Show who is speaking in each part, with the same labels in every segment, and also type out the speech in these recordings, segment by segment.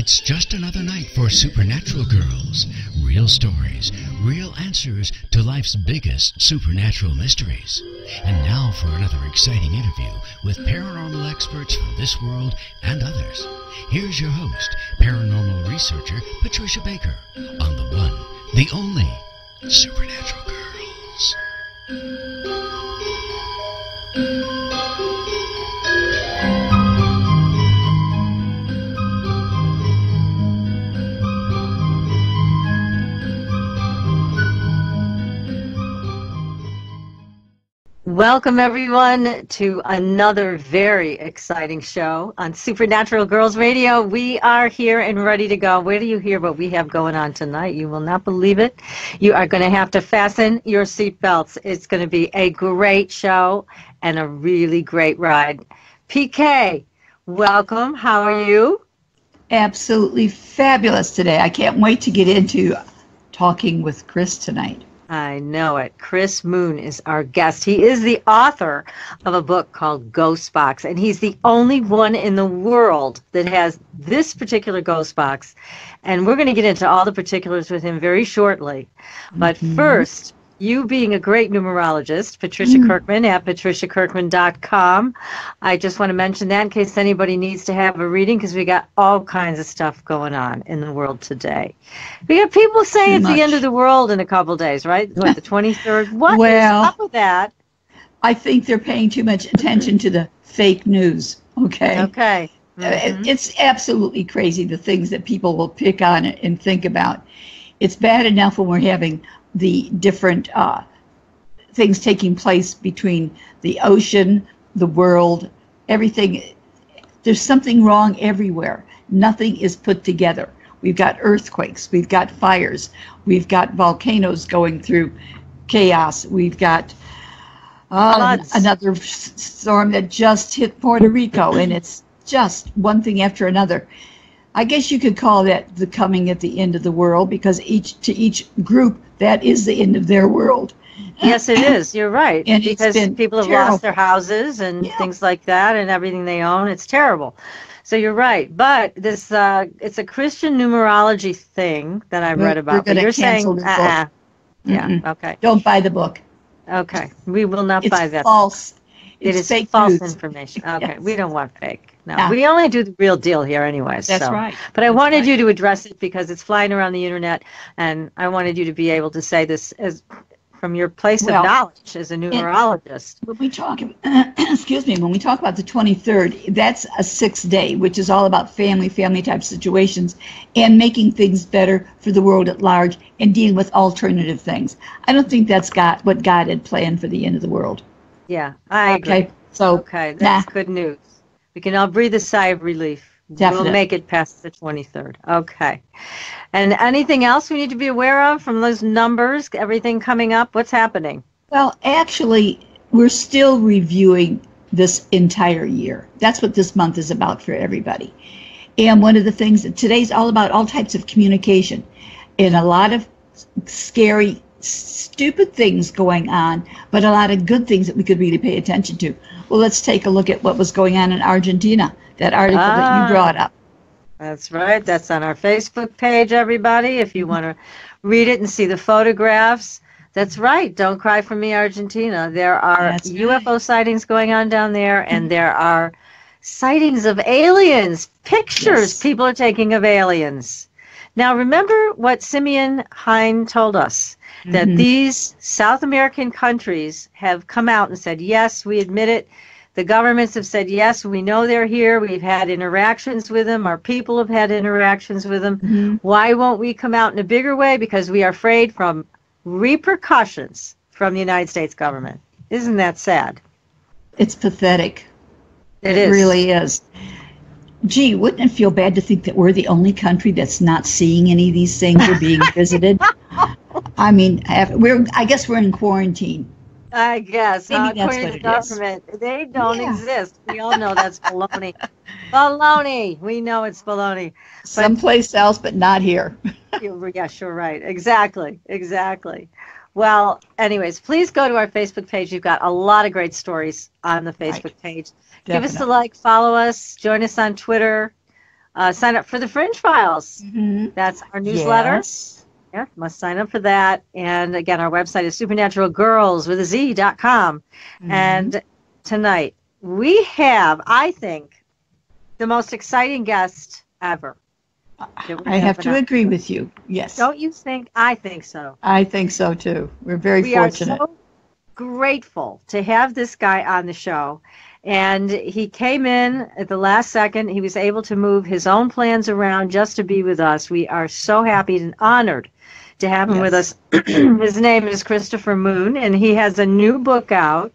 Speaker 1: It's just another night for Supernatural Girls. Real stories, real answers to life's biggest supernatural mysteries. And now for another exciting interview with paranormal experts from this world and others. Here's your host, paranormal researcher Patricia Baker, on the one, the only Supernatural Girls.
Speaker 2: Welcome, everyone, to another very exciting show on Supernatural Girls Radio. We are here and ready to go. Where do you hear what we have going on tonight? You will not believe it. You are going to have to fasten your seatbelts. It's going to be a great show and a really great ride. PK, welcome. How are you?
Speaker 3: Absolutely fabulous today. I can't wait to get into talking with Chris tonight.
Speaker 2: I know it. Chris Moon is our guest. He is the author of a book called Ghost Box, and he's the only one in the world that has this particular ghost box. And we're going to get into all the particulars with him very shortly. But first, you being a great numerologist, Patricia Kirkman at patriciakirkman.com. I just want to mention that in case anybody needs to have a reading, because we got all kinds of stuff going on in the world today. We got people saying it's the end of the world in a couple days, right? What, the 23rd? What is up with that?
Speaker 3: I think they're paying too much attention to the fake news, okay?
Speaker 2: Okay.
Speaker 3: It's absolutely crazy, the things that people will pick on and think about. It's bad enough when we're having the different things taking place between the ocean, the world, everything. There's something wrong everywhere. Nothing is put together. We've got earthquakes, we've got fires, we've got volcanoes going through chaos, we've got another storm that just hit Puerto Rico, and it's just one thing after another. I guess you could call that the coming at the end of the world, because each group, that is the end of their world.
Speaker 2: Yes, it is. You're right.
Speaker 3: And
Speaker 2: because people have lost their houses and things like that, and everything they own. It's terrible. So you're right. But this it's a Christian numerology thing that I read about. But you're saying, yeah, okay.
Speaker 3: Don't buy the book.
Speaker 2: Okay. We will not buy that.
Speaker 3: It's false.
Speaker 2: It is fake false information. Okay. Yes. We don't want fake. No, we only do the real deal here anyways.
Speaker 3: That's right.
Speaker 2: But I wanted you to address it because it's flying around the internet, and I wanted you to be able to say this as from your place of knowledge as a numerologist.
Speaker 3: When we talk, excuse me, when we talk about the 23rd, that's a 6th day, which is all about family type situations and making things better for the world at large and dealing with alternative things. I don't think that's what God had planned for the end of the world.
Speaker 2: Yeah, I agree.
Speaker 3: Okay, so
Speaker 2: that's good news. We can all breathe a sigh of relief.
Speaker 3: Definitely.
Speaker 2: We'll make it past the 23rd. Okay. And anything else we need to be aware of from those numbers, everything coming up? What's happening?
Speaker 3: Well, actually, we're still reviewing this entire year. That's what this month is about for everybody. And one of the things that today's all about, all types of communication and a lot of scary, stupid things going on, but a lot of good things that we could really pay attention to. Well, let's take a look at what was going on in Argentina, that article that you brought up.
Speaker 2: That's right. That's on our Facebook page, everybody, if you want to read it and see the photographs. That's right. Don't cry for me, Argentina. There are UFO sightings going on down there, and there are sightings of aliens, pictures people are taking of aliens. Now, remember what Simeon Hein told us, that these South American countries have come out and said, yes, we admit it. The governments have said, yes, we know they're here. We've had interactions with them. Our people have had interactions with them. Why won't we come out in a bigger way? Because we are afraid from repercussions from the United States government. Isn't that sad?
Speaker 3: It's pathetic.
Speaker 2: It is.
Speaker 3: It really is. Gee, wouldn't it feel bad to think that we're the only country that's not seeing any of these things or being visited? I mean, I guess we're in quarantine.
Speaker 2: I guess.
Speaker 3: Maybe
Speaker 2: According to the government, they don't exist. We all know that's baloney. Baloney. We know it's baloney.
Speaker 3: Someplace else, but not here.
Speaker 2: Yes, you're right. Exactly. Well, anyways, please go to our Facebook page. You've got a lot of great stories on the Facebook page. Definitely. Give us a like, follow us, join us on Twitter. Sign up for the Fringe Files. That's our newsletter.
Speaker 3: Yes.
Speaker 2: Yeah, must sign up for that. And again, our website is supernaturalgirls.com. And tonight we have, I think, the most exciting guest ever.
Speaker 3: I have to agree with you. Yes.
Speaker 2: Don't you think? I think so.
Speaker 3: I think so too. We're very fortunate.
Speaker 2: We are so grateful to have this guy on the show. And he came in at the last second. He was able to move his own plans around just to be with us. We are so happy and honored to have him with us. His name is Christopher Moon, and he has a new book out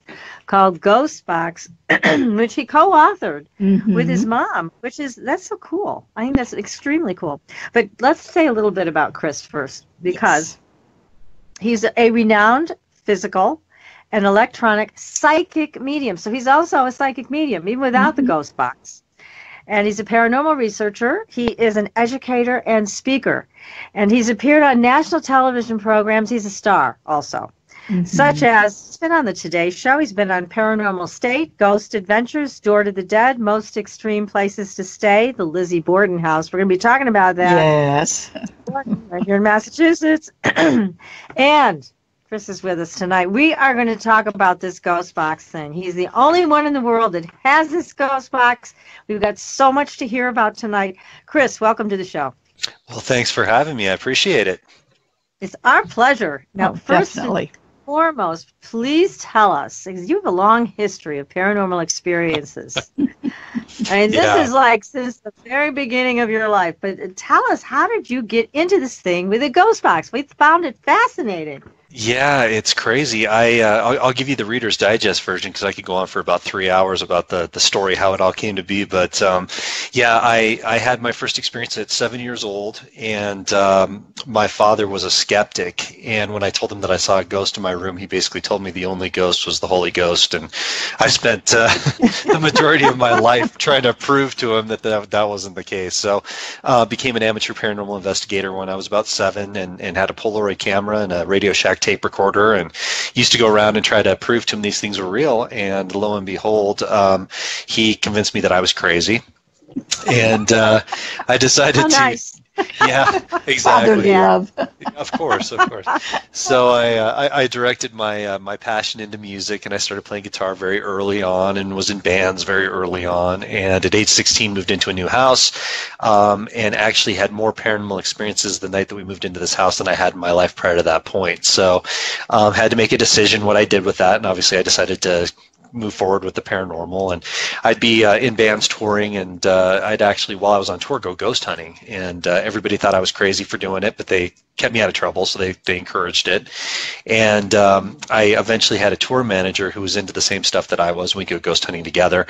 Speaker 2: called Ghost Box, which he co-authored with his mom, that's so cool. I think that's extremely cool. But let's say a little bit about Chris first, because he's a renowned physical and electronic psychic medium. So he's also a psychic medium, even without the Ghost Box. And he's a paranormal researcher. He is an educator and speaker. And he's appeared on national television programs. He's a star also. Such as, he's been on the Today Show, he's been on Paranormal State, Ghost Adventures, Door to the Dead, Most Extreme Places to Stay, the Lizzie Borden House. We're going to be talking about that.
Speaker 3: Yes.
Speaker 2: Right here in Massachusetts. And Chris is with us tonight. We are going to talk about this Ghost Box thing. He's the only one in the world that has this Ghost Box. We've got so much to hear about tonight. Chris, welcome to the show.
Speaker 4: Well, thanks for having me. I appreciate it.
Speaker 2: It's our pleasure. Now, first
Speaker 3: definitely.
Speaker 2: Foremost, please tell us, because you have a long history of paranormal experiences. I mean, this is like since the very beginning of your life. But tell us, how did you get into this thing with a Ghost Box? We found it fascinating.
Speaker 4: Yeah, it's crazy. I'll give you the Reader's Digest version because I could go on for about 3 hours about the story, how it all came to be. But yeah, I had my first experience at 7 years old, and my father was a skeptic. And when I told him that I saw a ghost in my room, he basically told me the only ghost was the Holy Ghost. And I spent the majority of my life trying to prove to him that wasn't the case. So became an amateur paranormal investigator when I was about 7, and had a Polaroid camera and a Radio Shack tape recorder, and used to go around and try to prove to him these things were real. And lo and behold, he convinced me that I was crazy, and I decided
Speaker 2: nice.
Speaker 4: Yeah, exactly.
Speaker 3: Love.
Speaker 4: Of course. So I directed my passion into music, and I started playing guitar very early on, and was in bands very early on. And at age 16, moved into a new house, and actually had more paranormal experiences the night that we moved into this house than I had in my life prior to that point. So had to make a decision what I did with that, and obviously I decided to move forward with the paranormal. And I'd be in bands touring, and I'd actually, while I was on tour, go ghost hunting, and everybody thought I was crazy for doing it, but they kept me out of trouble, so they encouraged it. And I eventually had a tour manager who was into the same stuff that I was. We go ghost hunting together.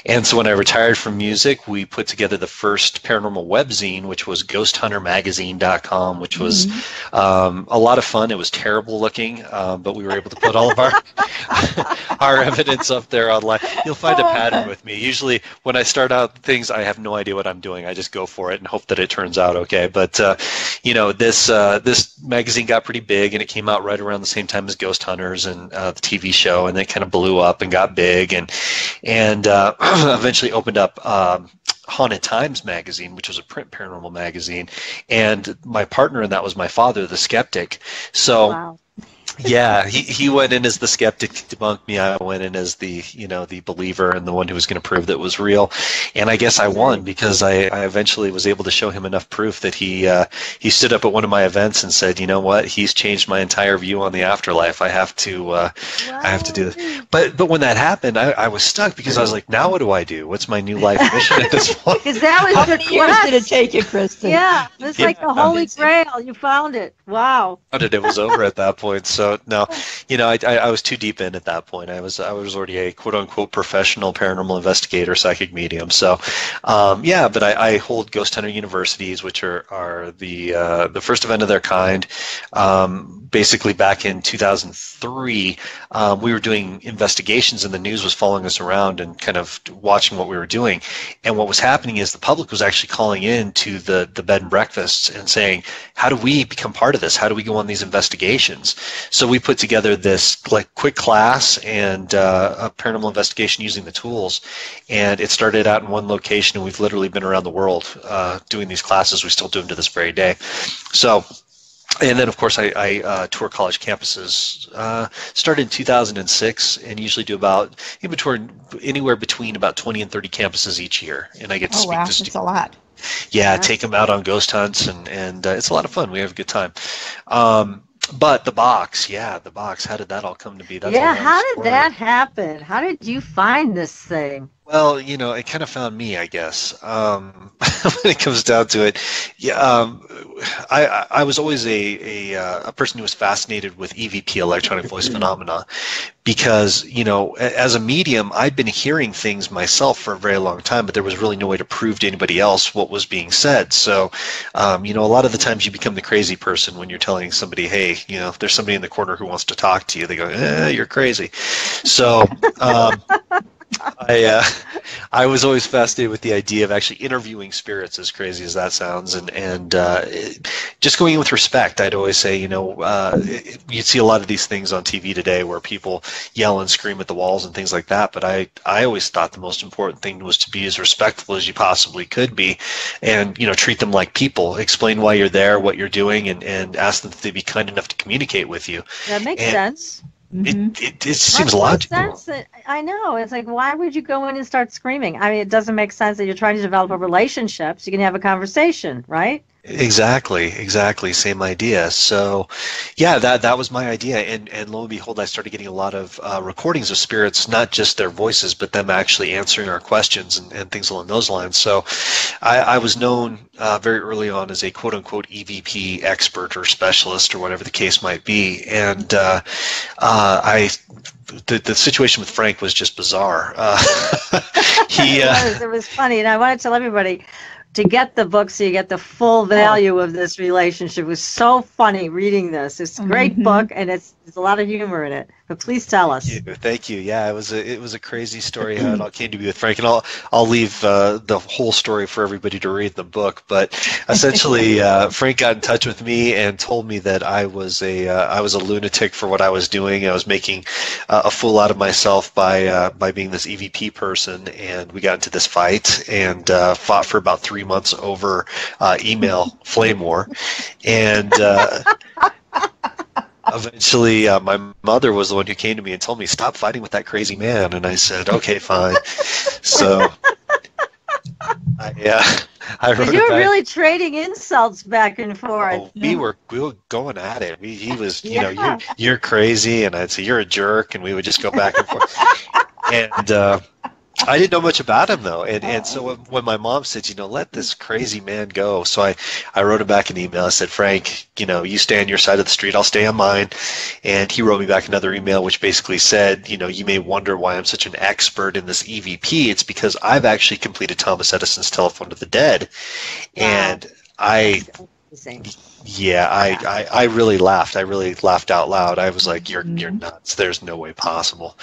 Speaker 4: And so when I retired from music, we put together the first paranormal webzine, which was ghosthuntermagazine.com, which was a lot of fun. It was terrible looking, but we were able to put all of our evidence up there online. You'll find a pattern with me. Usually when I start out things, I have no idea what I'm doing. I just go for it and hope that it turns out okay. But this magazine got pretty big, and it came out right around the same time as Ghost Hunters and the TV show, and it kind of blew up and got big, and eventually opened up Haunted Times magazine, which was a print paranormal magazine, and my partner in that was my father, the skeptic. So. Wow. Yeah, he went in as the skeptic to debunk me. I went in as the believer and the one who was going to prove that it was real. And I guess I won because I eventually was able to show him enough proof that he stood up at one of my events and said, you know what, he's changed my entire view on the afterlife. I have to do this. But when that happened, I was stuck because I was like, now what do I do? What's my new life mission at this point?
Speaker 2: Because that was
Speaker 3: How many years did it take you, Kristen?
Speaker 2: Yeah, it's like the Holy Grail. You found it. Wow.
Speaker 4: It was over at that point. So no, I was too deep in at that point. I was already a quote unquote professional paranormal investigator, psychic medium. So but I hold ghost hunter universities, which are the first event of their kind. Basically back in 2003, we were doing investigations, and the news was following us around and kind of watching what we were doing. And what was happening is the public was actually calling in to the bed and breakfasts and saying, how do we become part of this? How do we go on these investigations? So we put together this like quick class and a paranormal investigation using the tools, and it started out in one location, and we've literally been around the world doing these classes. We still do them to this very day. So. And then, of course, I tour college campuses. Started in 2006, and usually do about anywhere between about 20 and 30 campuses each year. And I get to speak to students.
Speaker 3: That's a lot.
Speaker 4: Yeah, take them out on ghost hunts, and it's a lot of fun. We have a good time. But the box, how did that all come to be? That's
Speaker 2: how did that happen? How did you find this thing?
Speaker 4: Well, it kind of found me, I guess. When it comes down to it, I was always a person who was fascinated with EVP, electronic voice phenomena, because as a medium, I'd been hearing things myself for a very long time, but there was really no way to prove to anybody else what was being said. So, a lot of the times you become the crazy person when you're telling somebody, hey, there's somebody in the corner who wants to talk to you. They go, you're crazy. So. I was always fascinated with the idea of actually interviewing spirits, as crazy as that sounds, and just going in with respect. I'd always say, you'd see a lot of these things on TV today where people yell and scream at the walls and things like that, but I always thought the most important thing was to be as respectful as you possibly could be, and treat them like people, explain why you're there, what you're doing, and ask them if they'd be kind enough to communicate with you.
Speaker 2: That makes sense.
Speaker 4: It seems logical.
Speaker 2: I know. It's like, why would you go in and start screaming? I mean, it doesn't make sense that you're trying to develop a relationship so you can have a conversation, right?
Speaker 4: Exactly. Same idea. So, yeah, that was my idea, and lo and behold, I started getting a lot of recordings of spirits, not just their voices, but them actually answering our questions and things along those lines. So, I was known very early on as a quote-unquote EVP expert or specialist or whatever the case might be, and the situation with Frank was just bizarre.
Speaker 2: It was funny, and I want to tell everybody to get the book so you get the full value of this relationship. It was so funny reading this. It's a great book, and there's a lot of humor in it. But please tell us.
Speaker 4: Thank you. Yeah, it was a crazy story how it all came to be with Frank, and I'll leave the whole story for everybody to read in the book. But essentially, Frank got in touch with me and told me that I was a lunatic for what I was doing. I was making a fool out of myself by being this EVP person, and we got into this fight and fought for about 3 months over email flame war, and eventually my mother was the one who came to me and told me, stop fighting with that crazy man, and I said, okay, fine. So I wrote
Speaker 2: you were really trading insults back and forth.
Speaker 4: Oh, we were going at it. He was, you're crazy, and I'd say you're a jerk, and we would just go back and forth. And I didn't know much about him, though, and so when my mom said, let this crazy man go, so I wrote him back an email. I said, Frank, you stay on your side of the street, I'll stay on mine, and he wrote me back another email which basically said, you may wonder why I'm such an expert in this EVP. It's because I've actually completed Thomas Edison's telephone to the dead, and I really laughed. I really laughed out loud. I was like, you're nuts. There's no way possible.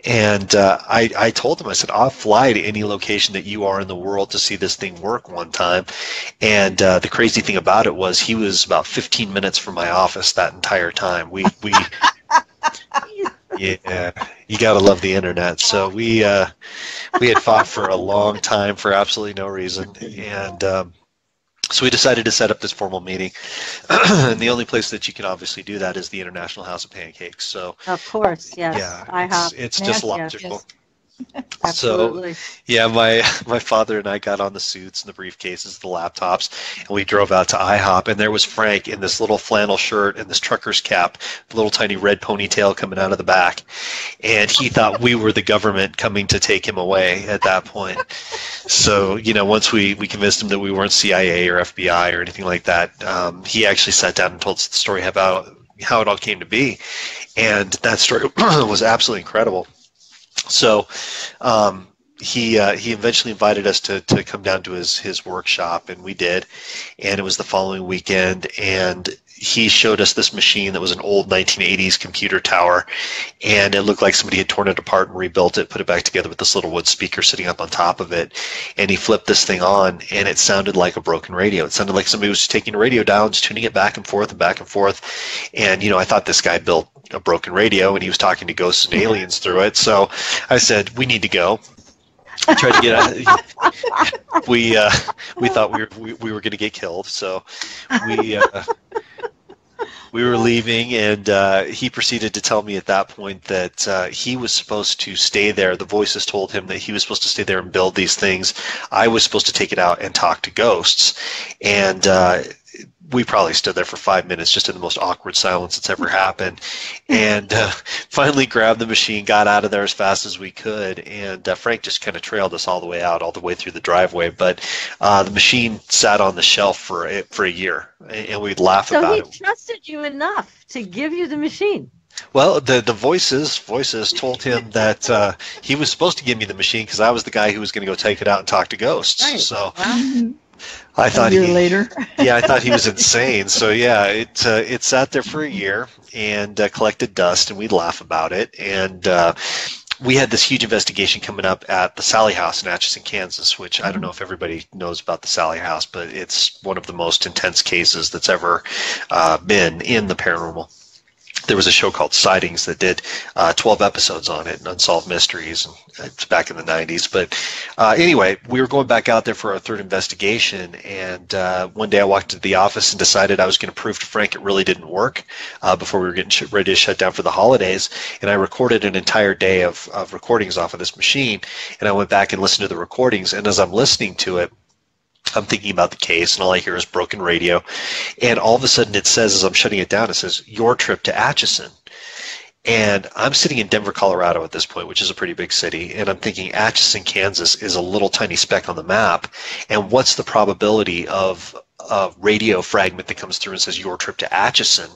Speaker 4: And I told him, I said, I'll fly to any location that you are in the world to see this thing work one time. And the crazy thing about it was he was about 15 minutes from my office that entire time. We yeah, you got to love the internet. So we had fought for a long time for absolutely no reason. And so we decided to set up this formal meeting, and the only place that you can obviously do that is the International House of Pancakes. So,
Speaker 2: of course, yes,
Speaker 4: yeah, it's just logical.
Speaker 2: Yes. Absolutely.
Speaker 4: So, yeah, my father and I got on the suits and the briefcases, the laptops, and we drove out to IHOP, and there was Frank in this little flannel shirt and this trucker's cap, the little tiny red ponytail coming out of the back, and he thought we were the government coming to take him away at that point. So, once we convinced him that we weren't CIA or FBI or anything like that, he actually sat down and told us the story about how it all came to be, and that story was absolutely incredible. So he eventually invited us to come down to his workshop, and we did, and it was the following weekend, and he showed us this machine that was an old 1980s computer tower, and it looked like somebody had torn it apart and rebuilt it, put it back together with this little wood speaker sitting up on top of it, and he flipped this thing on, and it sounded like a broken radio. It sounded like somebody was taking a radio dial and just tuning it back and forth, and I thought this guy built a broken radio, and he was talking to ghosts and aliens through it. So I said, we need to go. I tried to get out. We thought we were going to get killed, so we were leaving, and he proceeded to tell me at that point that he was supposed to stay there. The voices told him that he was supposed to stay there and build these things. I was supposed to take it out and talk to ghosts, and we probably stood there for 5 minutes just in the most awkward silence that's ever happened, and finally grabbed the machine, got out of there as fast as we could, and Frank just kind of trailed us all the way out, all the way through the driveway. But the machine sat on the shelf for a year, and we'd laugh about it.
Speaker 2: So he trusted you enough to give you the machine.
Speaker 4: Well, the voices told him that he was supposed to give me the machine because I was the guy who was going to go take it out and talk to ghosts.
Speaker 2: Right.
Speaker 4: So.
Speaker 2: Well,
Speaker 4: I thought
Speaker 3: a year later.
Speaker 4: Yeah, I thought he was insane. So yeah, it sat there for a year and collected dust, and we'd laugh about it. And we had this huge investigation coming up at the Sallie House in Atchison, Kansas, which I don't know if everybody knows about the Sallie House, but it's one of the most intense cases that's ever been in the paranormal. There was a show called Sightings that did 12 episodes on it, Unsolved Mysteries, and it's back in the 90s. But anyway, we were going back out there for our third investigation, and one day I walked into the office and decided I was going to prove to Frank it really didn't work before we were getting ready to shut down for the holidays. And I recorded an entire day of recordings off of this machine, and I went back and listened to the recordings, and as I'm listening to it, I'm thinking about the case, and all I hear is broken radio. And all of a sudden it says, as I'm shutting it down, it says, your trip to Atchison. And I'm sitting in Denver, Colorado at this point, which is a pretty big city. And I'm thinking Atchison, Kansas is a little tiny speck on the map. And what's the probability of a radio fragment that comes through and says your trip to Atchison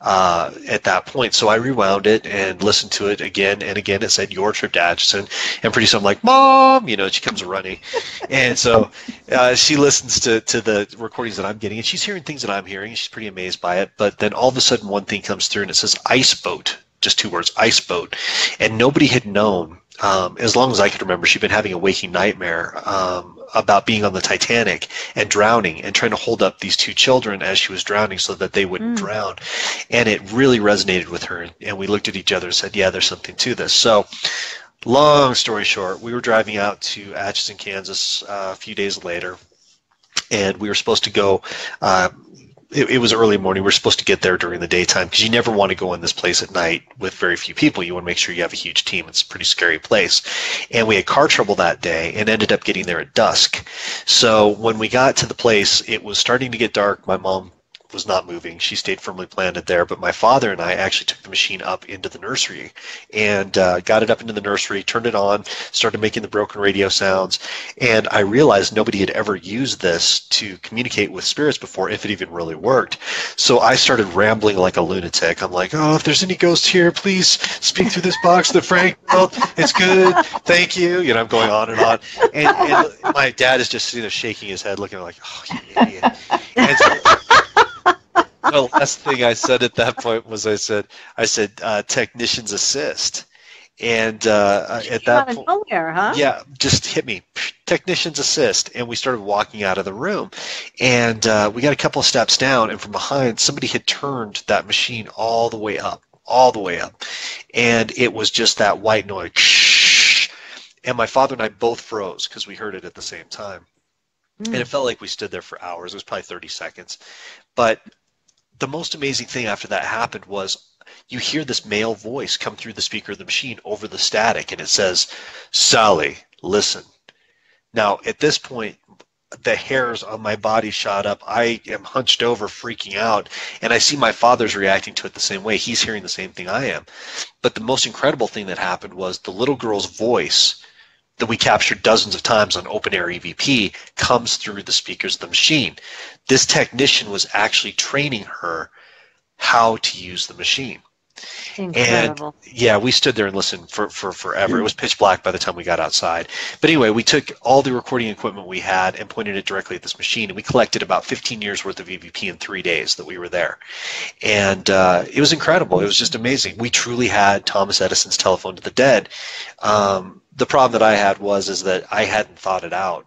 Speaker 4: at that point? So I rewound it and listened to it again and again. It said your trip to Atchison, and pretty soon I'm like, Mom, she comes running. And so she listens to the recordings that I'm getting, and she's hearing things that I'm hearing. She's pretty amazed by it. But then all of a sudden one thing comes through and it says ice boat, just 2 words, ice boat. And nobody had known, as long as I could remember, she'd been having a waking nightmare about being on the Titanic and drowning and trying to hold up these 2 children as she was drowning so that they wouldn't drown. And it really resonated with her. And we looked at each other and said, yeah, there's something to this. So long story short, we were driving out to Atchison, Kansas a few days later, and we were supposed to go it was early morning. We were supposed to get there during the daytime because you never want to go in this place at night with very few people. You want to make sure you have a huge team. It's a pretty scary place. And we had car trouble that day and ended up getting there at dusk. So when we got to the place, it was starting to get dark. My mom was not moving. She stayed firmly planted there. But my father and I actually took the machine up into the nursery and got it up into the nursery, turned it on, started making the broken radio sounds. And I realized nobody had ever used this to communicate with spirits before, if it even really worked. So I started rambling like a lunatic. I'm like, oh, if there's any ghosts here, please speak through this box that Frank built. It's good. Thank you. I'm going on and on. And my dad is just sitting there shaking his head, looking like, oh, you idiot. And so, the last thing I said at that point was I said technicians assist, and at that point,
Speaker 2: nowhere, huh?
Speaker 4: Yeah, just hit me, technicians assist, and we started walking out of the room, and we got a couple of steps down, and from behind somebody had turned that machine all the way up, and it was just that white noise, and my father and I both froze because we heard it at the same time, and it felt like we stood there for hours. It was probably 30 seconds, but the most amazing thing after that happened was you hear this male voice come through the speaker of the machine over the static, and it says, Sallie, listen. Now, at this point, the hairs on my body shot up. I am hunched over, freaking out, and I see my father's reacting to it the same way. He's hearing the same thing I am. But the most incredible thing that happened was the little girl's voice that we captured dozens of times on open air EVP comes through the speakers of the machine. This technician was actually training her how to use the machine.
Speaker 2: Incredible.
Speaker 4: And yeah, we stood there and listened for forever. It was pitch black by the time we got outside. But anyway, we took all the recording equipment we had and pointed it directly at this machine, and we collected about 15 years worth of EVP in 3 days that we were there. And it was incredible. It was just amazing. We truly had Thomas Edison's telephone to the dead. The problem that I had is that I hadn't thought it out.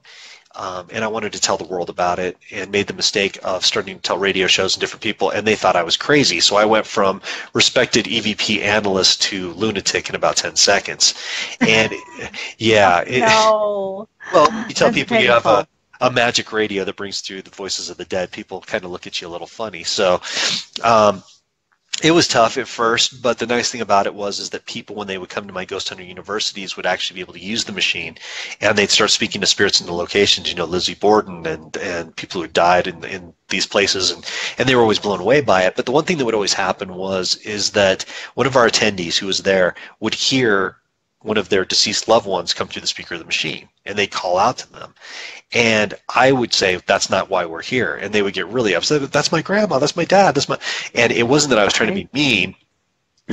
Speaker 4: and I wanted to tell the world about it, and made the mistake of starting to tell radio shows and different people, and they thought I was crazy. So I went from respected EVP analyst to lunatic in about 10 seconds. And yeah,
Speaker 2: No.
Speaker 4: well, you tell
Speaker 2: That's
Speaker 4: people you have
Speaker 2: painful.
Speaker 4: a magic radio that brings through the voices of the dead, people kind of look at you a little funny. So um, it was tough at first, but the nice thing about it was is that people, when they would come to my ghost hunter universities, would actually be able to use the machine, and they'd start speaking to spirits in the locations, you know, Lizzie Borden and people who died in these places, and they were always blown away by it. But the one thing that would always happen is that one of our attendees who was there would hear one of their deceased loved ones come through the speaker of the machine, and they'd call out to them. And I would say, that's not why we're here. And they would get really upset. That's my grandma, that's my dad, that's my... And it wasn't that I was trying to be mean.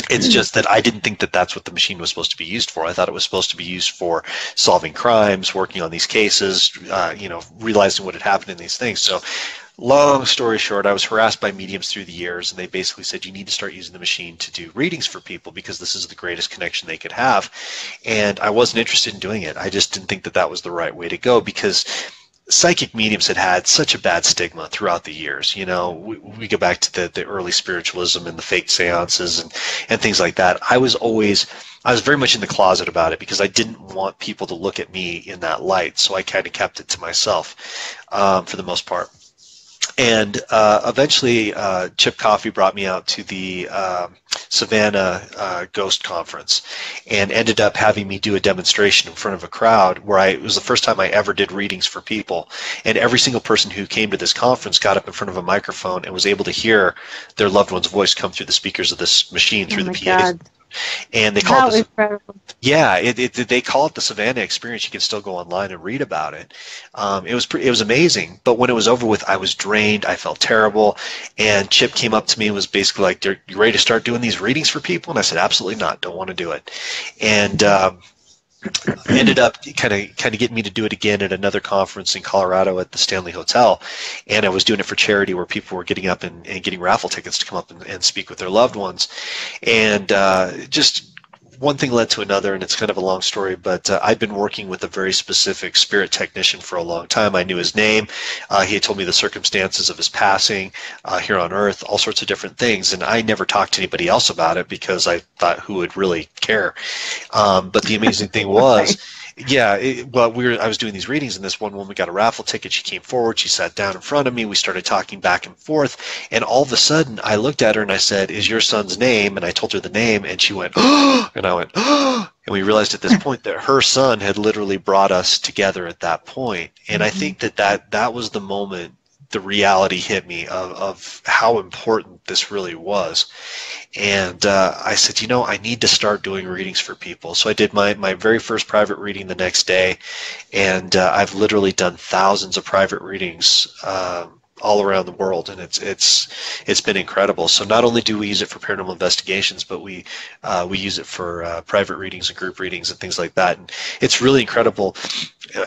Speaker 4: It's just that I didn't think that that's what the machine was supposed to be used for. I thought it was supposed to be used for solving crimes, working on these cases, you know, realizing what had happened in these things. So long story short, I was harassed by mediums through the years, and they basically said, you need to start using the machine to do readings for people because this is the greatest connection they could have. And I wasn't interested in doing it. I just didn't think that that was the right way to go, because psychic mediums had such a bad stigma throughout the years. You know, we go back to the early spiritualism and the fake seances and things like that. I was very much in the closet about it because I didn't want people to look at me in that light. So I kind of kept it to myself for the most part. And eventually, Chip Coffey brought me out to the Savannah Ghost Conference, and ended up having me do a demonstration in front of a crowd where it was the first time I ever did readings for people. And every single person who came to this conference got up in front of a microphone and was able to hear their loved one's voice come through the speakers of this machine through the PAs. And they call it they call it the Savannah experience. You can still go online and read about it. It was amazing. But when it was over with, I was drained. I felt terrible. And Chip came up to me and was basically like, "You ready to start doing these readings for people?" And I said, "Absolutely not. Don't want to do it." And ended up kind of getting me to do it again at another conference in Colorado at the Stanley Hotel. And I was doing it for charity, where people were getting up and getting raffle tickets to come up and speak with their loved ones. And just one thing led to another, and it's kind of a long story, but I'd been working with a very specific spirit technician for a long time. I knew his name. He had told me the circumstances of his passing here on Earth, all sorts of different things, and I never talked to anybody else about it because I thought, who would really care? But the amazing thing was, I was doing these readings, and this one woman got a raffle ticket. She came forward, she sat down in front of me, we started talking back and forth, and all of a sudden I looked at her and I said, "Is your son's name?" And I told her the name, and she went, "Oh," and I went, "Oh," and we realized at this point that her son had literally brought us together at that point. And I think that was the moment the reality hit me of how important this really was. And I said, I need to start doing readings for people. So I did my very first private reading the next day, and I've literally done thousands of private readings all around the world, and it's been incredible. So not only do we use it for paranormal investigations, but we use it for private readings and group readings and things like that. And it's really incredible.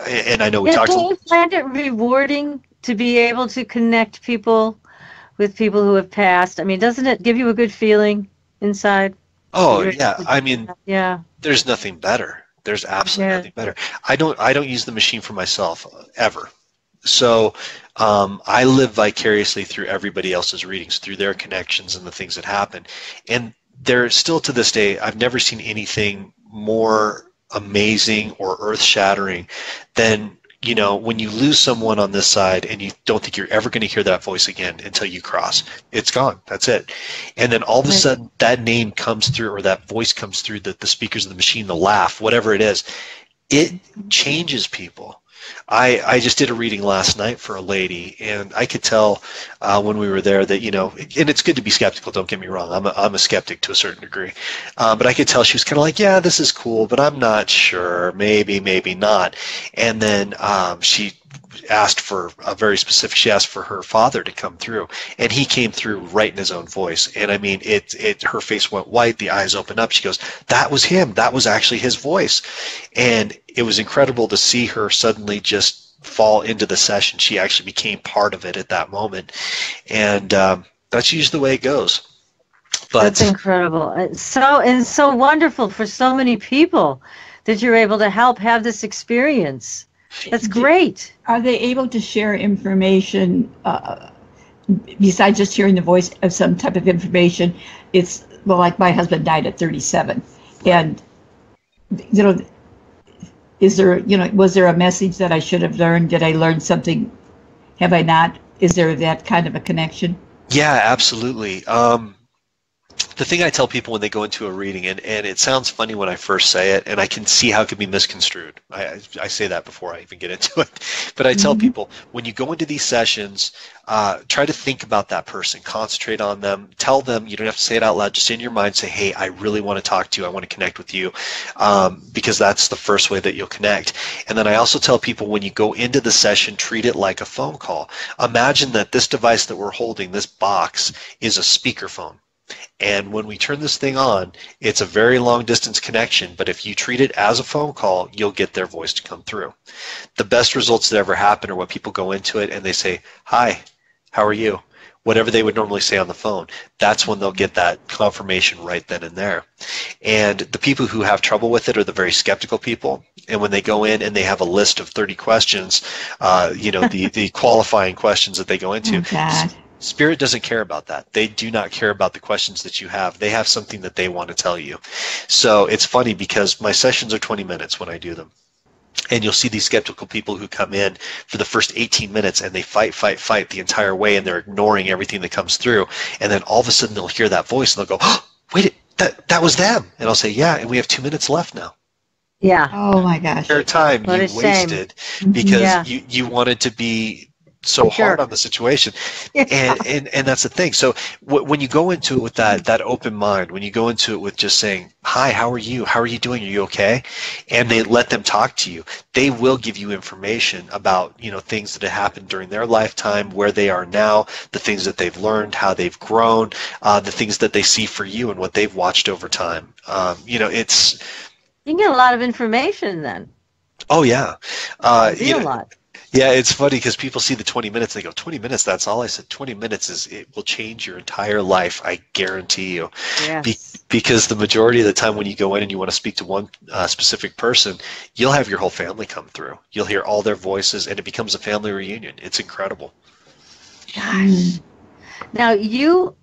Speaker 4: And I know we talked.
Speaker 2: Do you find it rewarding to be able to connect people with people who have passed? I mean, doesn't it give you a good feeling inside?
Speaker 4: Oh, yeah. I mean,
Speaker 2: yeah.
Speaker 4: There's nothing better. There's absolutely nothing better. I don't use the machine for myself ever. So I live vicariously through everybody else's readings, through their connections and the things that happen. And there still to this day, I've never seen anything more amazing or earth-shattering than when you lose someone on this side and you don't think you're ever going to hear that voice again until you cross. It's gone. That's it. And then all of a sudden that name comes through, or that voice comes through the speakers of the machine, the laugh, whatever it is. It changes people. I just did a reading last night for a lady, and I could tell when we were there that, and it's good to be skeptical, don't get me wrong. I'm a skeptic to a certain degree. But I could tell she was kind of like, yeah, this is cool, but I'm not sure. Maybe, maybe not. And then she asked for she asked for her father to come through, and he came through right in his own voice. And I mean, her face went white, the eyes opened up. She goes, that was him. That was actually his voice. And it was incredible to see her suddenly just fall into the session. She actually became part of it at that moment. And that's usually the way it goes. But
Speaker 2: that's incredible. It's so wonderful for so many people that you're able to help have this experience. That's great.
Speaker 3: Are they able to share information besides just hearing the voice of some type of information? It's, well, like my husband died at 37. And, is there, was there a message that I should have learned? Did I learn something? Have I not? Is there that kind of a connection?
Speaker 4: Yeah, absolutely. The thing I tell people when they go into a reading, and it sounds funny when I first say it, and I can see how it can be misconstrued. I say that before I even get into it. But I tell people, when you go into these sessions, try to think about that person, concentrate on them, tell them, you don't have to say it out loud, just in your mind say, hey, I really want to talk to you, I want to connect with you, because that's the first way that you'll connect. And then I also tell people, when you go into the session, treat it like a phone call. Imagine that this device that we're holding, this box, is a speakerphone. And when we turn this thing on, it's a very long distance connection, but if you treat it as a phone call, you'll get their voice to come through. The best results that ever happen are when people go into it and they say, hi, how are you? Whatever they would normally say on the phone, that's when they'll get that confirmation right then and there. And the people who have trouble with it are the very skeptical people. And when they go in and they have a list of 30 questions, the qualifying questions that they go into, Spirit doesn't care about that. They do not care about the questions that you have. They have something that they want to tell you. So it's funny because my sessions are 20 minutes when I do them. And you'll see these skeptical people who come in for the first 18 minutes and they fight the entire way, and they're ignoring everything that comes through. And then all of a sudden they'll hear that voice and they'll go, oh, wait, that was them. And I'll say, yeah, and we have 2 minutes left now.
Speaker 2: Yeah.
Speaker 3: Oh my gosh.
Speaker 4: Their time you wasted because you wanted to be so hard on the situation. And that's the thing. So when you go into it with that open mind, when you go into it with just saying, hi, how are you doing, are you okay, and they let them talk to you, they will give you information about things that have happened during their lifetime, where they are now, the things that they've learned, how they've grown, the things that they see for you and what they've watched over time. It's,
Speaker 2: you can get a lot of information then.
Speaker 4: Oh yeah.
Speaker 2: A lot.
Speaker 4: Yeah, it's funny because people see the 20 minutes, they go, 20 minutes, that's all? I said, 20 minutes it will change your entire life, I guarantee you.
Speaker 2: Yes.
Speaker 4: Because the majority of the time when you go in and you want to speak to one specific person, you'll have your whole family come through. You'll hear all their voices, and it becomes a family reunion. It's incredible.
Speaker 2: Gosh. Now, you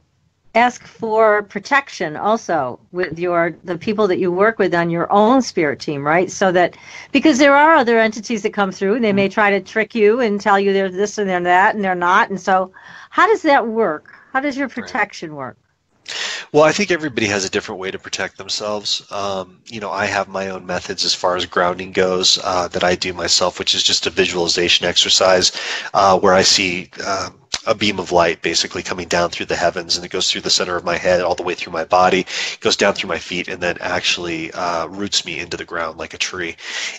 Speaker 2: ask for protection also with the people that you work with on your own spirit team, right? So that, because there are other entities that come through and they may try to trick you and tell you they're this and they're that and they're not. And so how does that work? How does your protection work?
Speaker 4: Well, I think everybody has a different way to protect themselves. I have my own methods as far as grounding goes that I do myself, which is just a visualization exercise where I see a beam of light basically coming down through the heavens, and it goes through the center of my head all the way through my body, goes down through my feet, and then actually roots me into the ground like a tree.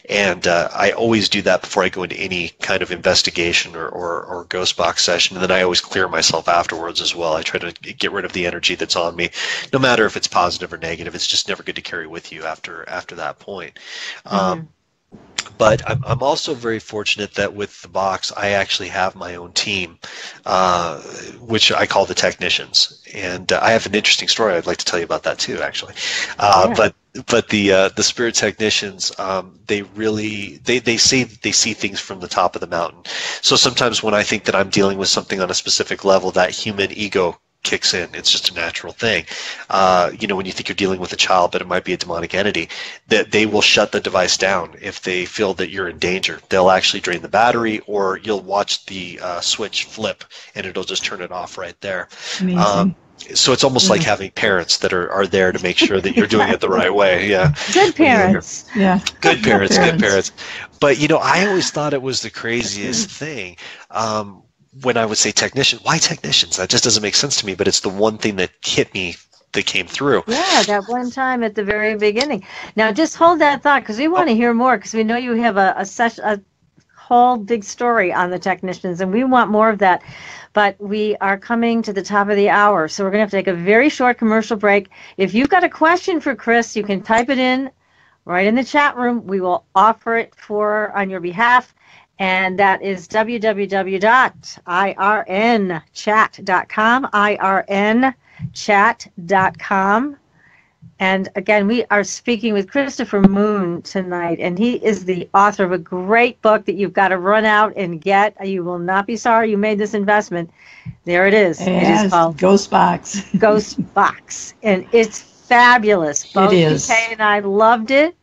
Speaker 4: And I always do that before I go into any kind of investigation or ghost box session, and then I always clear myself afterwards as well. I try to get rid of the energy that's on me, no matter if it's positive or negative. It's just never good to carry with you after that point. But I'm also very fortunate that with the box, I actually have my own team, which I call the technicians. And I have an interesting story I'd like to tell you about that too, actually. But the spirit technicians, they say they see things from the top of the mountain. So sometimes when I think that I'm dealing with something on a specific level, that human ego kicks in. It's just a natural thing. When you think you're dealing with a child, but it might be a demonic entity, that they will shut the device down if they feel that you're in danger. They'll actually drain the battery, or you'll watch the switch flip and it'll just turn it off right there.
Speaker 3: Amazing.
Speaker 4: So it's almost like having parents that are there to make sure that you're doing it the right way. Yeah.
Speaker 2: Good parents.
Speaker 3: Yeah.
Speaker 4: Good parents. But, I always thought it was the craziest thing. When I would say technician, why technicians? That just doesn't make sense to me, but it's the one thing that hit me that came through.
Speaker 2: Yeah, that one time at the very beginning. Now, just hold that thought, because we want to hear more, because we know you have a whole big story on the technicians, and we want more of that. But we are coming to the top of the hour, so we're going to have to take a very short commercial break. If you've got a question for Chris, you can type it in right in the chat room. We will offer it on your behalf. And that is www.irnchat.com, irnchat.com. And again, we are speaking with Christopher Moon tonight, and he is the author of a great book that you've got to run out and get. You will not be sorry you made this investment. There it is.
Speaker 3: Yes,
Speaker 2: it is called
Speaker 3: Ghost Box.
Speaker 2: Ghost Box, and it's fabulous. Both
Speaker 3: It is.
Speaker 2: PK and I loved it.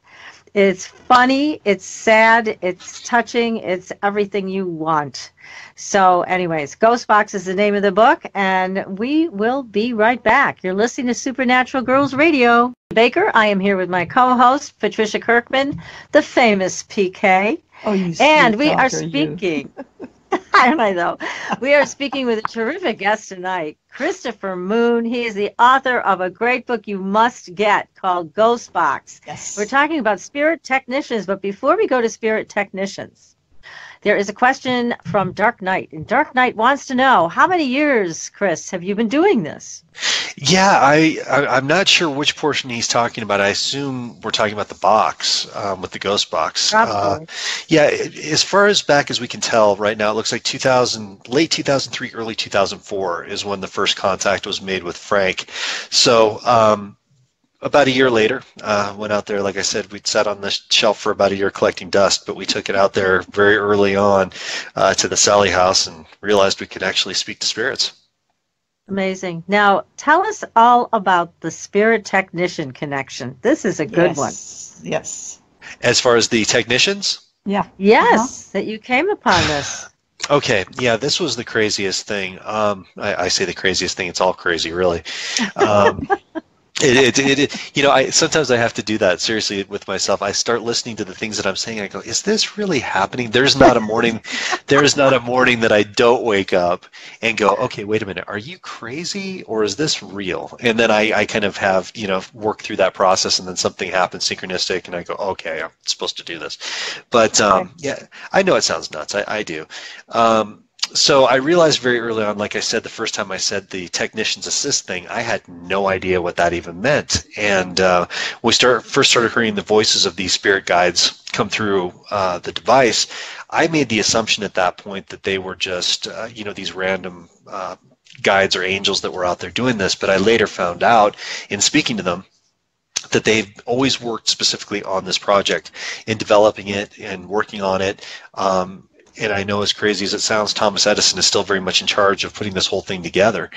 Speaker 2: It's funny, it's sad, it's touching, it's everything you want. So anyways, Ghost Box is the name of the book, and we will be right back. You're listening to Supernatural Girls Radio. Baker, I am here with my co-host, Patricia Kirkman, the famous PK.
Speaker 3: Oh, you
Speaker 2: and we
Speaker 3: sweet
Speaker 2: are
Speaker 3: talker, you.
Speaker 2: speaking. I don't know. We are speaking with a terrific guest tonight, Christopher Moon. He is the author of a great book you must get called Ghost Box.
Speaker 3: Yes.
Speaker 2: We're talking about spirit technicians, but before we go to spirit technicians, there is a question from Dark Knight, and Dark Knight wants to know, how many years, Chris, have you been doing this?
Speaker 4: Yeah, I'm not sure which portion he's talking about. I assume we're talking about the box, with the Ghost Box.
Speaker 2: Probably.
Speaker 4: Yeah, as far as back as we can tell right now, it looks like late 2003, early 2004 is when the first contact was made with Frank. So about a year later, went out there. Like I said, we'd sat on the shelf for about a year collecting dust, but we took it out there very early on to the Sallie House and realized we could actually speak to spirits.
Speaker 2: Amazing. Now, tell us all about the spirit technician connection. This is a good one.
Speaker 3: Yes.
Speaker 4: As far as the technicians?
Speaker 3: Yeah.
Speaker 2: Yes, that you came upon this.
Speaker 4: Okay, yeah, this was the craziest thing. I say the craziest thing, it's all crazy, really. Sometimes I have to do that seriously with myself. I start listening to the things that I'm saying. I go, is this really happening? There's not a morning that I don't wake up and go, okay, wait a minute, are you crazy or is this real? And then I kind of have, work through that process, and then something happens synchronistic and I go, okay, I'm supposed to do this. But yeah, I know it sounds nuts. I do. So I realized very early on, like I said, the first time I said the technician's assist thing, I had no idea what that even meant. And we first started hearing the voices of these spirit guides come through the device. I made the assumption at that point that they were just, these random guides or angels that were out there doing this. But I later found out in speaking to them that they've always worked specifically on this project, in developing it and working on it. And I know, as crazy as it sounds, Thomas Edison is still very much in charge of putting this whole thing together.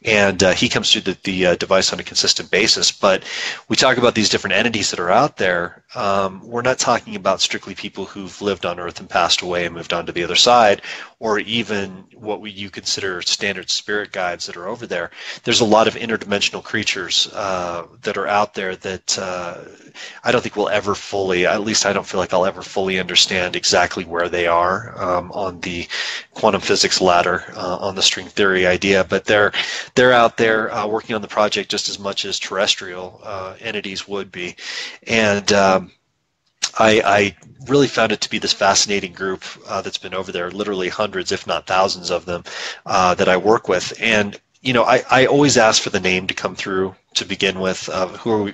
Speaker 4: And he comes through the device on a consistent basis. But we talk about these different entities that are out there. We're not talking about strictly people who've lived on Earth and passed away and moved on to the other side, or even what you consider standard spirit guides that are over there. There's a lot of interdimensional creatures that are out there that I don't think we'll ever fully, at least I don't feel like I'll ever fully understand exactly where they are on the quantum physics ladder, on the string theory idea, but they're out there working on the project just as much as terrestrial entities would be. And I really found it to be this fascinating group that's been over there, literally hundreds, if not thousands of them, that I work with. And I always ask for the name to come through to begin with. Who are we?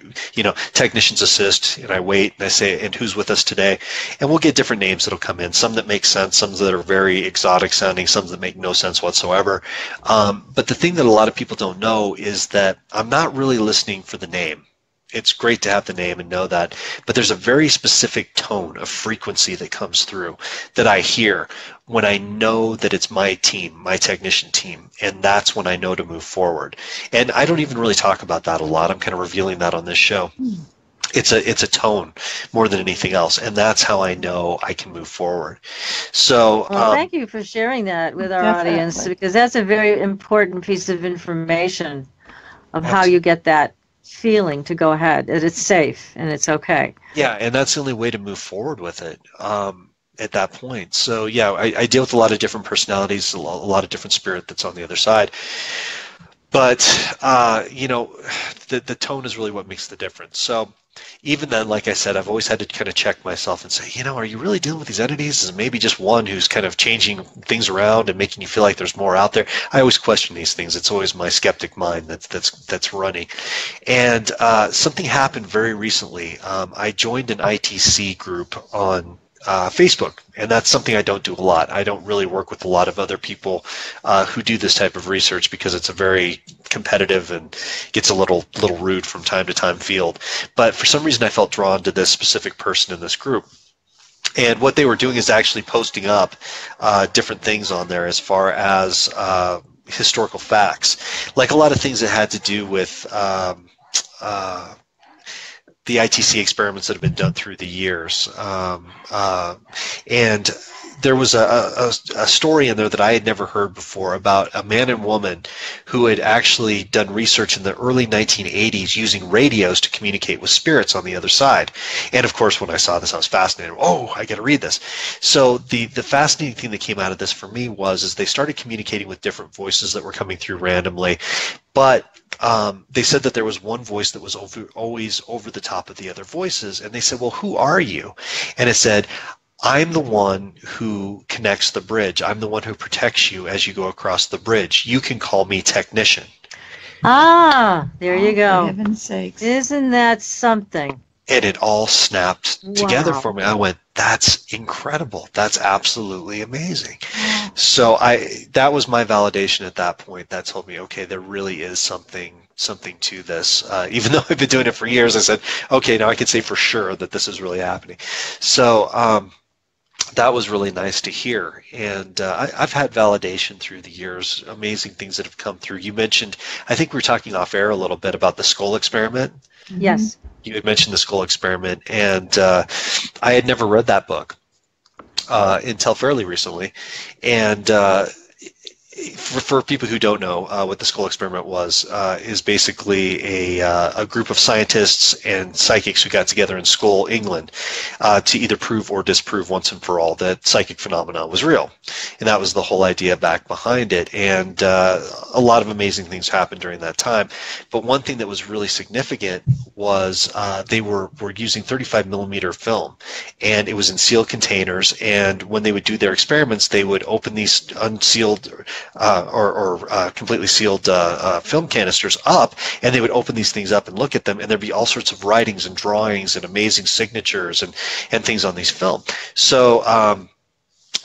Speaker 4: Technicians assist, and I wait and I say, and who's with us today? And we'll get different names that'll come in. Some that make sense, some that are very exotic sounding, some that make no sense whatsoever. But the thing that a lot of people don't know is that I'm not really listening for the name. It's great to have the name and know that, but there's a very specific tone of frequency that comes through that I hear when I know that it's my team, my technician team, and that's when I know to move forward. And I don't even really talk about that a lot. I'm kind of revealing that on this show. It's a tone more than anything else, and that's how I know I can move forward. So
Speaker 2: thank you for sharing that with our audience, because that's a very important piece of information of how you get that feeling to go ahead, that it's safe and it's okay.
Speaker 4: Yeah, and that's the only way to move forward with it at that point. So yeah, I deal with a lot of different personalities, a lot of different spirit that's on the other side. But the tone is really what makes the difference. So even then, like I said, I've always had to kind of check myself and say, are you really dealing with these entities? Is it maybe just one who's kind of changing things around and making you feel like there's more out there? I always question these things. It's always my skeptic mind that's running. And something happened very recently. I joined an ITC group on Facebook, and that's something I don't do a lot. I don't really work with a lot of other people who do this type of research because it's a very competitive and gets a little rude from time to time field. But for some reason I felt drawn to this specific person in this group. And what they were doing is actually posting up different things on there as far as historical facts, like a lot of things that had to do with the ITC experiments that have been done through the years. And there was a story in there that I had never heard before about a man and woman who had actually done research in the early 1980s using radios to communicate with spirits on the other side. And of course, when I saw this, I was fascinated. Oh, I got to read this. So the fascinating thing that came out of this for me was they started communicating with different voices that were coming through randomly, but they said that there was one voice that was always over the top of the other voices, and they said, well, who are you? And it said, I'm the one who connects the bridge. I'm the one who protects you as you go across the bridge. You can call me technician.
Speaker 2: Ah, there you go.
Speaker 3: For heaven's sakes.
Speaker 2: Isn't that something?
Speaker 4: And it all snapped together
Speaker 2: Wow.
Speaker 4: for me. I went, that's incredible. That's absolutely amazing. So that was my validation at that point. That told me, okay, there really is something to this. Even though I've been doing it for years, I said, okay, now I can say for sure that this is really happening. So that was really nice to hear. And I've had validation through the years, amazing things that have come through. You mentioned, I think we were talking off air a little bit about the skull experiment.
Speaker 2: Yes.
Speaker 4: You had mentioned the skull experiment, and I had never read that book until fairly recently. And for people who don't know what the skull experiment was, is basically a group of scientists and psychics who got together in Skull, England, to either prove or disprove once and for all that psychic phenomena was real. And that was the whole idea back behind it. And a lot of amazing things happened during that time. But one thing that was really significant was they were using 35 millimeter film, and it was in sealed containers. And when they would do their experiments, they would open these unsealed or completely sealed film canisters up, and they would open these things up and look at them, and there'd be all sorts of writings and drawings and amazing signatures and things on these film. So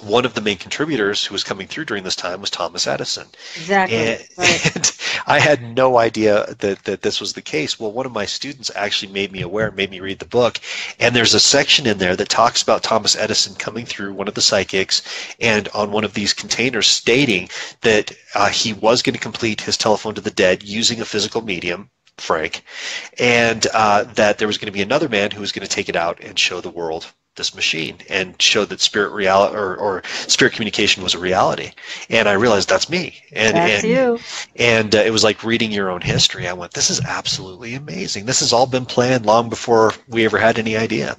Speaker 4: one of the main contributors who was coming through during this time was Thomas Edison.
Speaker 2: Exactly.
Speaker 4: And I had no idea that this was the case. Well, one of my students actually made me aware, made me read the book, and there's a section in there that talks about Thomas Edison coming through one of the psychics and on one of these containers stating that he was going to complete his telephone to the dead using a physical medium, Frank, and that there was going to be another man who was going to take it out and show the world this machine and show that spirit reality or spirit communication was a reality. And I realized that's me.
Speaker 2: That's you.
Speaker 4: And it was like reading your own history. I went, this is absolutely amazing. This has all been planned long before we ever had any idea.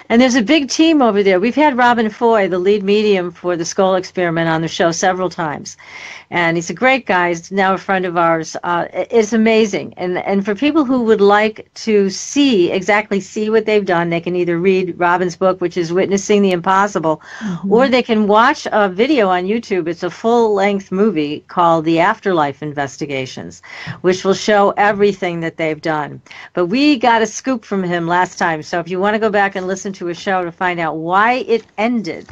Speaker 2: And there's a big team over there. We've had Robin Foy, the lead medium for the skull experiment, on the show several times. And he's a great guy. He's now a friend of ours. It's amazing. And for people who would like to see what they've done, they can either read Robin's book, which is Witnessing the Impossible, or they can watch a video on YouTube. It's a full-length movie called The Afterlife Investigations, which will show everything that they've done. But we got a scoop from him last time. So if you want to go back and listen to a show to find out why it ended,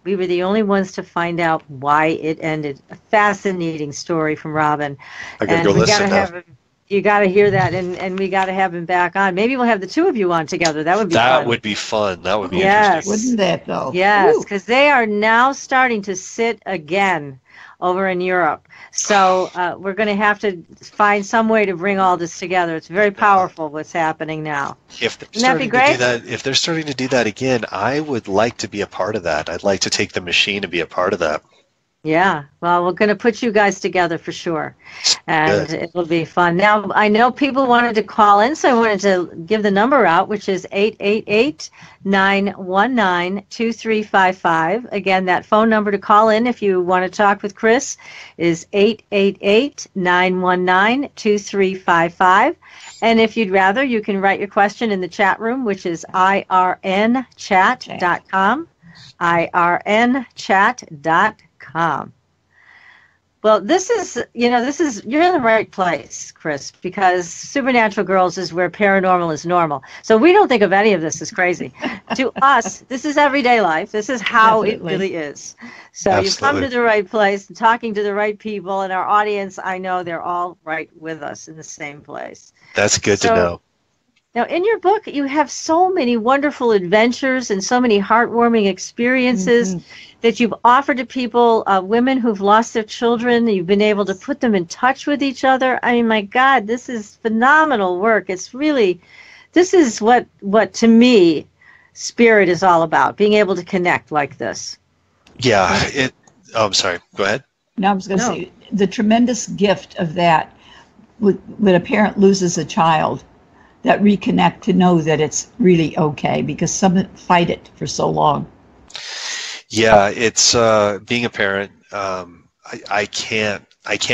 Speaker 2: we were the only ones to find out why it ended. A fascinating story from Robin.
Speaker 4: I gotta go listen now.
Speaker 2: You got to hear that, and we got to have him back on. Maybe we'll have the two of you on together. That would be fun.
Speaker 4: That would be fun. That would be
Speaker 2: Yes.
Speaker 4: interesting.
Speaker 3: Wouldn't that, though?
Speaker 2: Yes, because they are now starting to sit again over in Europe. So we're going to have to find some way to bring all this together. It's very powerful what's happening now.
Speaker 4: If they're
Speaker 2: Wouldn't that be
Speaker 4: starting to
Speaker 2: great?
Speaker 4: do that, if they're starting to do that again, I would like to be a part of that. I'd like to take the machine and be a part of that.
Speaker 2: Yeah, well, we're going to put you guys together for sure, and
Speaker 4: Good.
Speaker 2: it will be fun. Now, I know people wanted to call in, so I wanted to give the number out, which is 888-919-2355. Again, that phone number to call in if you want to talk with Chris is 888-919-2355. And if you'd rather, you can write your question in the chat room, which is irnchat.com, irnchat.com. Well, this is, you're in the right place, Chris, because Supernatural Girlz is where paranormal is normal. So we don't think of any of this as crazy. To us, this is everyday life. This is how
Speaker 3: Definitely.
Speaker 2: it really is. So
Speaker 4: Absolutely.
Speaker 2: you've come to the right place and talking to the right people, and our audience, I know they're all right with us in the same place.
Speaker 4: That's good to know.
Speaker 2: Now, in your book, you have so many wonderful adventures and so many heartwarming experiences that you've offered to people, women who've lost their children. You've been able to put them in touch with each other. I mean, my God, this is phenomenal work. It's really, this is what to me, spirit is all about, being able to connect like this.
Speaker 4: Yeah. I'm sorry. Go ahead.
Speaker 3: No, I was going to say, the tremendous gift of that, when a parent loses a child, that reconnect to know that it's really okay, because some fight it for so long.
Speaker 4: Yeah, it's being a parent. I can't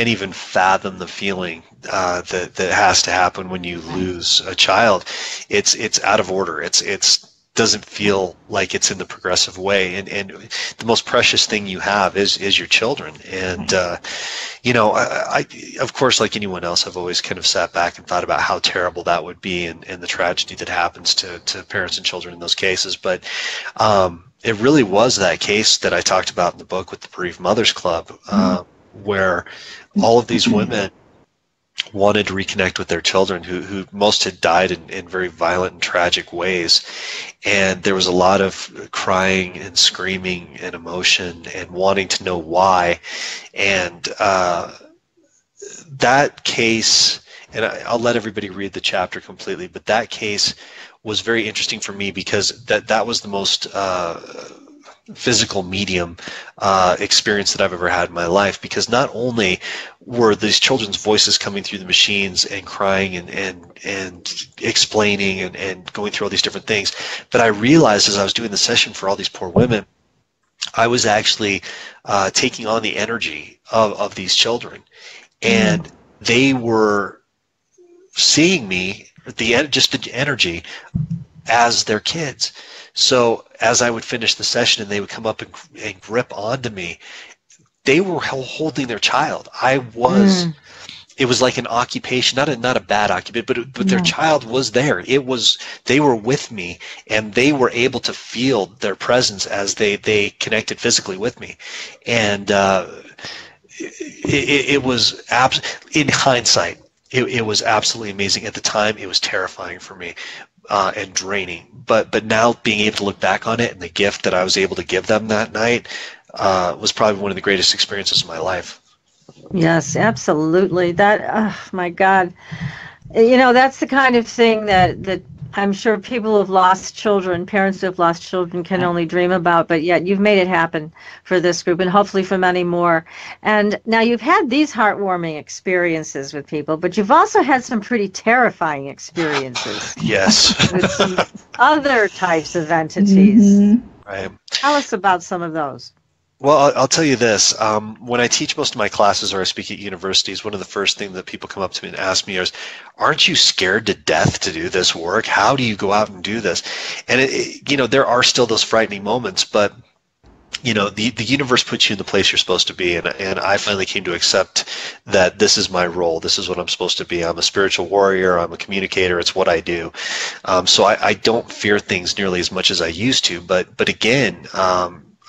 Speaker 4: even fathom the feeling that has to happen when you lose a child. It's out of order. It's doesn't feel like it's in the progressive way, and the most precious thing you have is your children. And I of course, like anyone else, I've always kind of sat back and thought about how terrible that would be, and the tragedy that happens to parents and children in those cases. But it really was that case that I talked about in the book with the Bereaved Mothers Club, where all of these women wanted to reconnect with their children who most had died in very violent and tragic ways. And there was a lot of crying and screaming and emotion and wanting to know why. And that case, and I'll let everybody read the chapter completely, but that case was very interesting for me because that was the most physical medium experience that I've ever had in my life, because not only were these children's voices coming through the machines and crying and explaining and going through all these different things, but I realized as I was doing the session for all these poor women, I was actually taking on the energy of these children, and they were seeing me, just the energy, as their kids. So as I would finish the session and they would come up and grip onto me, they were holding their child. It was like an occupation, not a bad occupation, but their child was there. They were with me, and they were able to feel their presence as they connected physically with me. And it was in hindsight, it was absolutely amazing. At the time, it was terrifying for me. And draining, but now being able to look back on it, and the gift that I was able to give them that night was probably one of the greatest experiences of my life.
Speaker 2: Yes, absolutely. That, oh my God, that's the kind of thing that I'm sure people who have lost children, parents who have lost children, can only dream about, but yet you've made it happen for this group and hopefully for many more. And now you've had these heartwarming experiences with people, but you've also had some pretty terrifying experiences.
Speaker 4: Yes.
Speaker 2: With some other types of entities.
Speaker 4: Right.
Speaker 2: Tell us about some of those.
Speaker 4: Well, I'll tell you this. When I teach most of my classes or I speak at universities, one of the first things that people come up to me and ask me is, aren't you scared to death to do this work? How do you go out and do this? And, there are still those frightening moments, but, the universe puts you in the place you're supposed to be. And I finally came to accept that this is my role. This is what I'm supposed to be. I'm a spiritual warrior. I'm a communicator. It's what I do. So I don't fear things nearly as much as I used to. But again,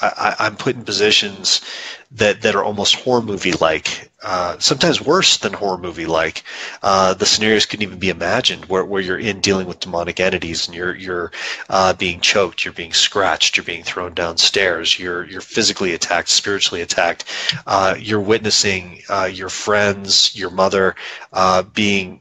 Speaker 4: I'm put in positions that are almost horror movie-like, sometimes worse than horror movie-like. The scenarios couldn't even be imagined where you're dealing with demonic entities, and you're being choked, you're being scratched, you're being thrown downstairs, you're physically attacked, spiritually attacked. You're witnessing your friends, your mother being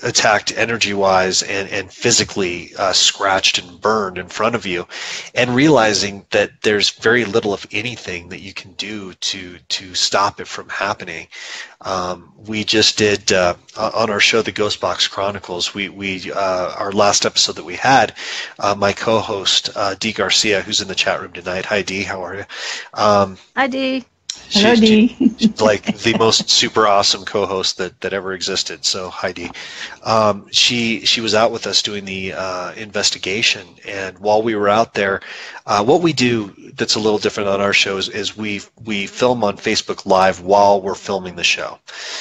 Speaker 4: attacked energy-wise and physically scratched and burned in front of you, and realizing that there's very little, if anything, that you can do to stop it from happening. We just did on our show, the Ghost Box Chronicles. We our last episode that we had, my co-host Dee Garcia, who's in the chat room tonight. Hi, Dee. How are you?
Speaker 2: Hi, Dee.
Speaker 3: Hello, Dee.
Speaker 4: She's like the most super awesome co-host that ever existed. So hi, Dee. She was out with us doing the investigation, and while we were out there, what we do that's a little different on our shows is we film on Facebook Live while we're filming the show.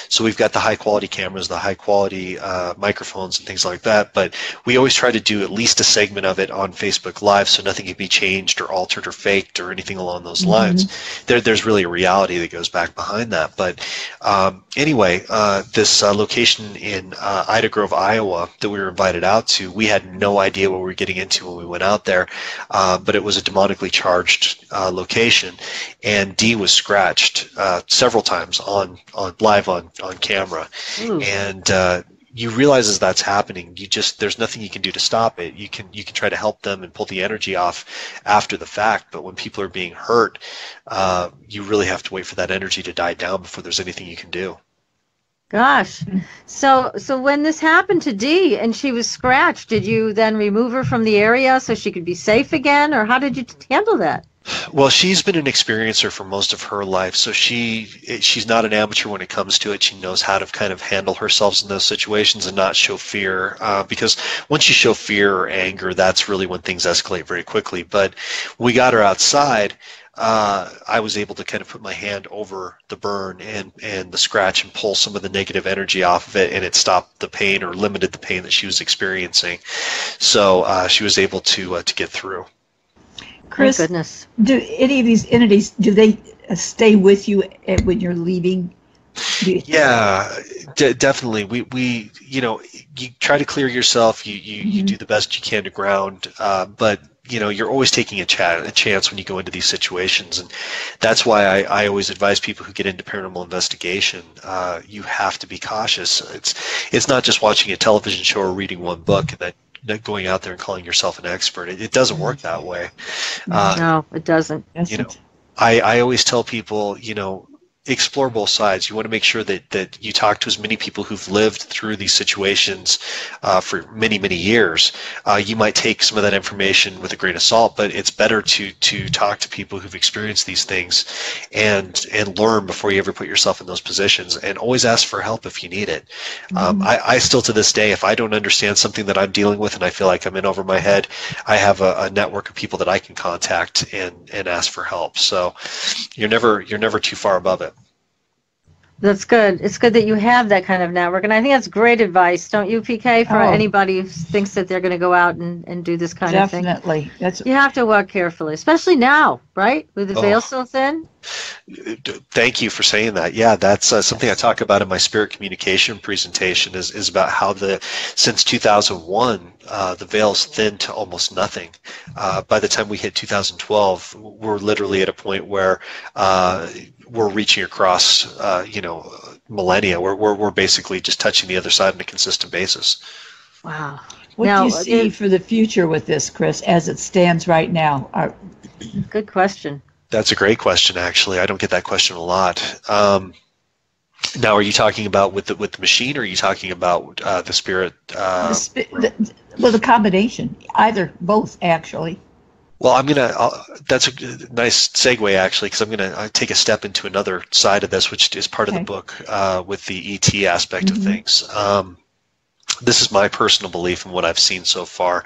Speaker 4: So we've got the high quality cameras, the high quality microphones and things like that, but we always try to do at least a segment of it on Facebook Live so nothing can be changed or altered or faked or anything along those lines. There's really a reality that goes back behind that. But anyway, this location in Ida Grove, Iowa that we were invited out to, we had no idea what we were getting into when we went out there, but it was a demonically charged location, and Dee was scratched several times on live on camera. And you realize as that's happening, there's nothing you can do to stop it. You can try to help them and pull the energy off after the fact, but when people are being hurt, you really have to wait for that energy to die down before there's anything you can do.
Speaker 2: Gosh. So when this happened to Dee and she was scratched, did you then remove her from the area so she could be safe again, or how did you handle that?
Speaker 4: Well, she's been an experiencer for most of her life, so she's not an amateur when it comes to it. She knows how to kind of handle herself in those situations and not show fear, because once you show fear or anger, that's really when things escalate very quickly. But we got her outside. I was able to kind of put my hand over the burn and the scratch and pull some of the negative energy off of it, and it stopped the pain or limited the pain that she was experiencing. So she was able to get through.
Speaker 3: Chris,
Speaker 2: Thank goodness.
Speaker 3: Do any of these entities, do they stay with you when you're leaving?
Speaker 4: Yeah, definitely. We you try to clear yourself. You do the best you can to ground, but you're always taking a chance when you go into these situations, and that's why I always advise people who get into paranormal investigation. You have to be cautious. It's not just watching a television show or reading one book that going out there and calling yourself an expert. It doesn't work that way.
Speaker 2: No, it doesn't.
Speaker 4: I always tell people, explore both sides. You want to make sure that you talk to as many people who've lived through these situations for many, many years. You might take some of that information with a grain of salt, but it's better to talk to people who've experienced these things and learn before you ever put yourself in those positions, and always ask for help if you need it. I still, to this day, if I don't understand something that I'm dealing with and I feel like I'm in over my head, I have a network of people that I can contact and ask for help. So you're never too far above it.
Speaker 2: That's good. It's good that you have that kind of network. And I think that's great advice, don't you, PK, for anybody who thinks that they're going to go out and do this kind of thing?
Speaker 3: Definitely.
Speaker 2: You have to work carefully, especially now, right? With the veil so thin?
Speaker 4: Thank you for saying that. Yeah, that's something I talk about in my spirit communication presentation is about how since 2001, the veil's thinned to almost nothing. By the time we hit 2012, we're literally at a point where we're reaching across, millennia. We're basically just touching the other side on a consistent basis.
Speaker 2: Wow.
Speaker 3: What do you see for the future with this, Chris, as it stands right now?
Speaker 2: Good question.
Speaker 4: That's a great question, actually. I don't get that question a lot. Now, are you talking about with the machine, or are you talking about the spirit?
Speaker 3: The combination, both, actually.
Speaker 4: Well, that's a nice segue, actually, because I'm gonna take a step into another side of this, which is part of the book with the ET aspect of things. This is my personal belief, and what I've seen so far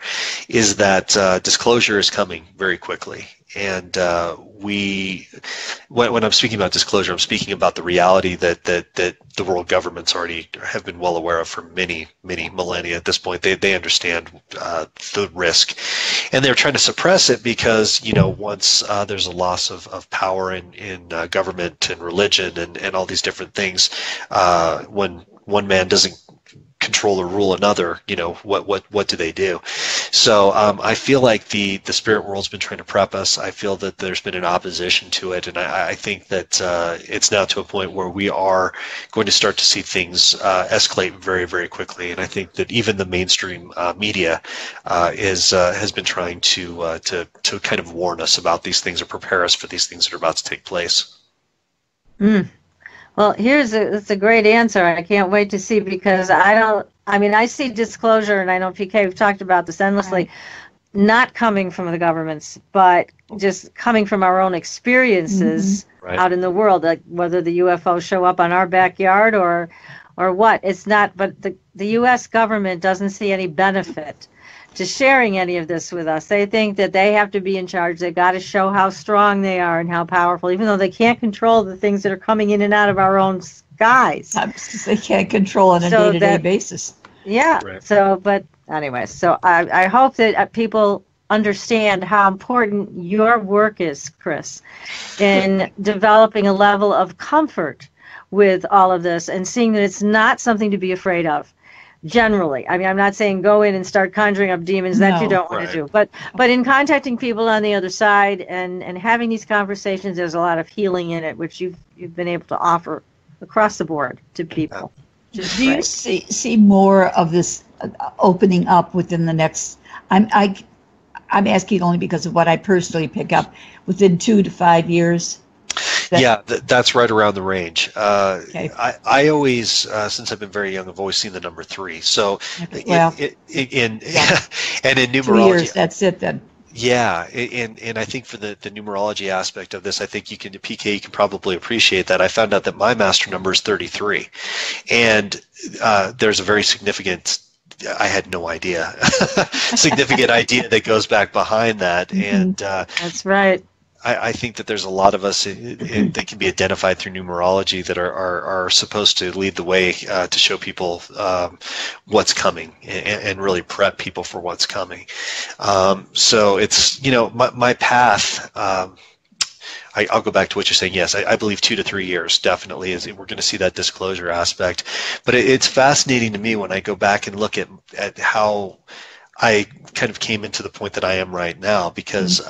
Speaker 4: is that disclosure is coming very quickly. And when I'm speaking about disclosure, I'm speaking about the reality that the world governments already have been well aware of for many, many millennia at this point. They understand the risk, and they're trying to suppress it because, once there's a loss of power in government and religion and all these different things, when one man doesn't control or rule another, what do they do? So I feel like the spirit world's been trying to prep us. I feel that there's been an opposition to it, and I think that it's now to a point where we are going to start to see things escalate very, very quickly. And I think that even the mainstream media has been trying to kind of warn us about these things or prepare us for these things that are about to take place.
Speaker 2: Well, that's a great answer. I can't wait to see, because I see disclosure, and I know, PK, we've talked about this endlessly, not coming from the governments, but just coming from our own experiences out in the world, like whether the UFOs show up on our backyard or what. It's not, but the U.S. government doesn't see any benefit to sharing any of this with us. They think that they have to be in charge. They've got to show how strong they are and how powerful, even though they can't control the things that are coming in and out of our own skies.
Speaker 3: They can't control on a day-to-day basis.
Speaker 2: Yeah. Right. So, but anyway, so I hope that people understand how important your work is, Chris, in developing a level of comfort with all of this and seeing that it's not something to be afraid of. Generally, I mean, I'm not saying go in and start conjuring up demons that you don't want to do, but in contacting people on the other side and having these conversations, there's a lot of healing in it, which you've been able to offer across the board to people.
Speaker 3: Do you see more of this opening up within the next? I'm asking only because of what I personally pick up within 2 to 5 years.
Speaker 4: That's right around the range. I always, since I've been very young, I've always seen the number 3. So, and in numerology,
Speaker 3: 2 years, that's it then.
Speaker 4: Yeah, and I think for the numerology aspect of this, I think PK, you can probably appreciate that. I found out that my master number is 33, and there's a very significant. I had no idea. Significant idea that goes back behind that, and
Speaker 2: that's right.
Speaker 4: I think that there's a lot of us that can be identified through numerology that are supposed to lead the way to show people what's coming and really prep people for what's coming. So it's, my path. I'll go back to what you're saying. Yes, I believe 2 to 3 years definitely is. We're going to see that disclosure aspect. But it's fascinating to me when I go back and look at how I kind of came into the point that I am right now, because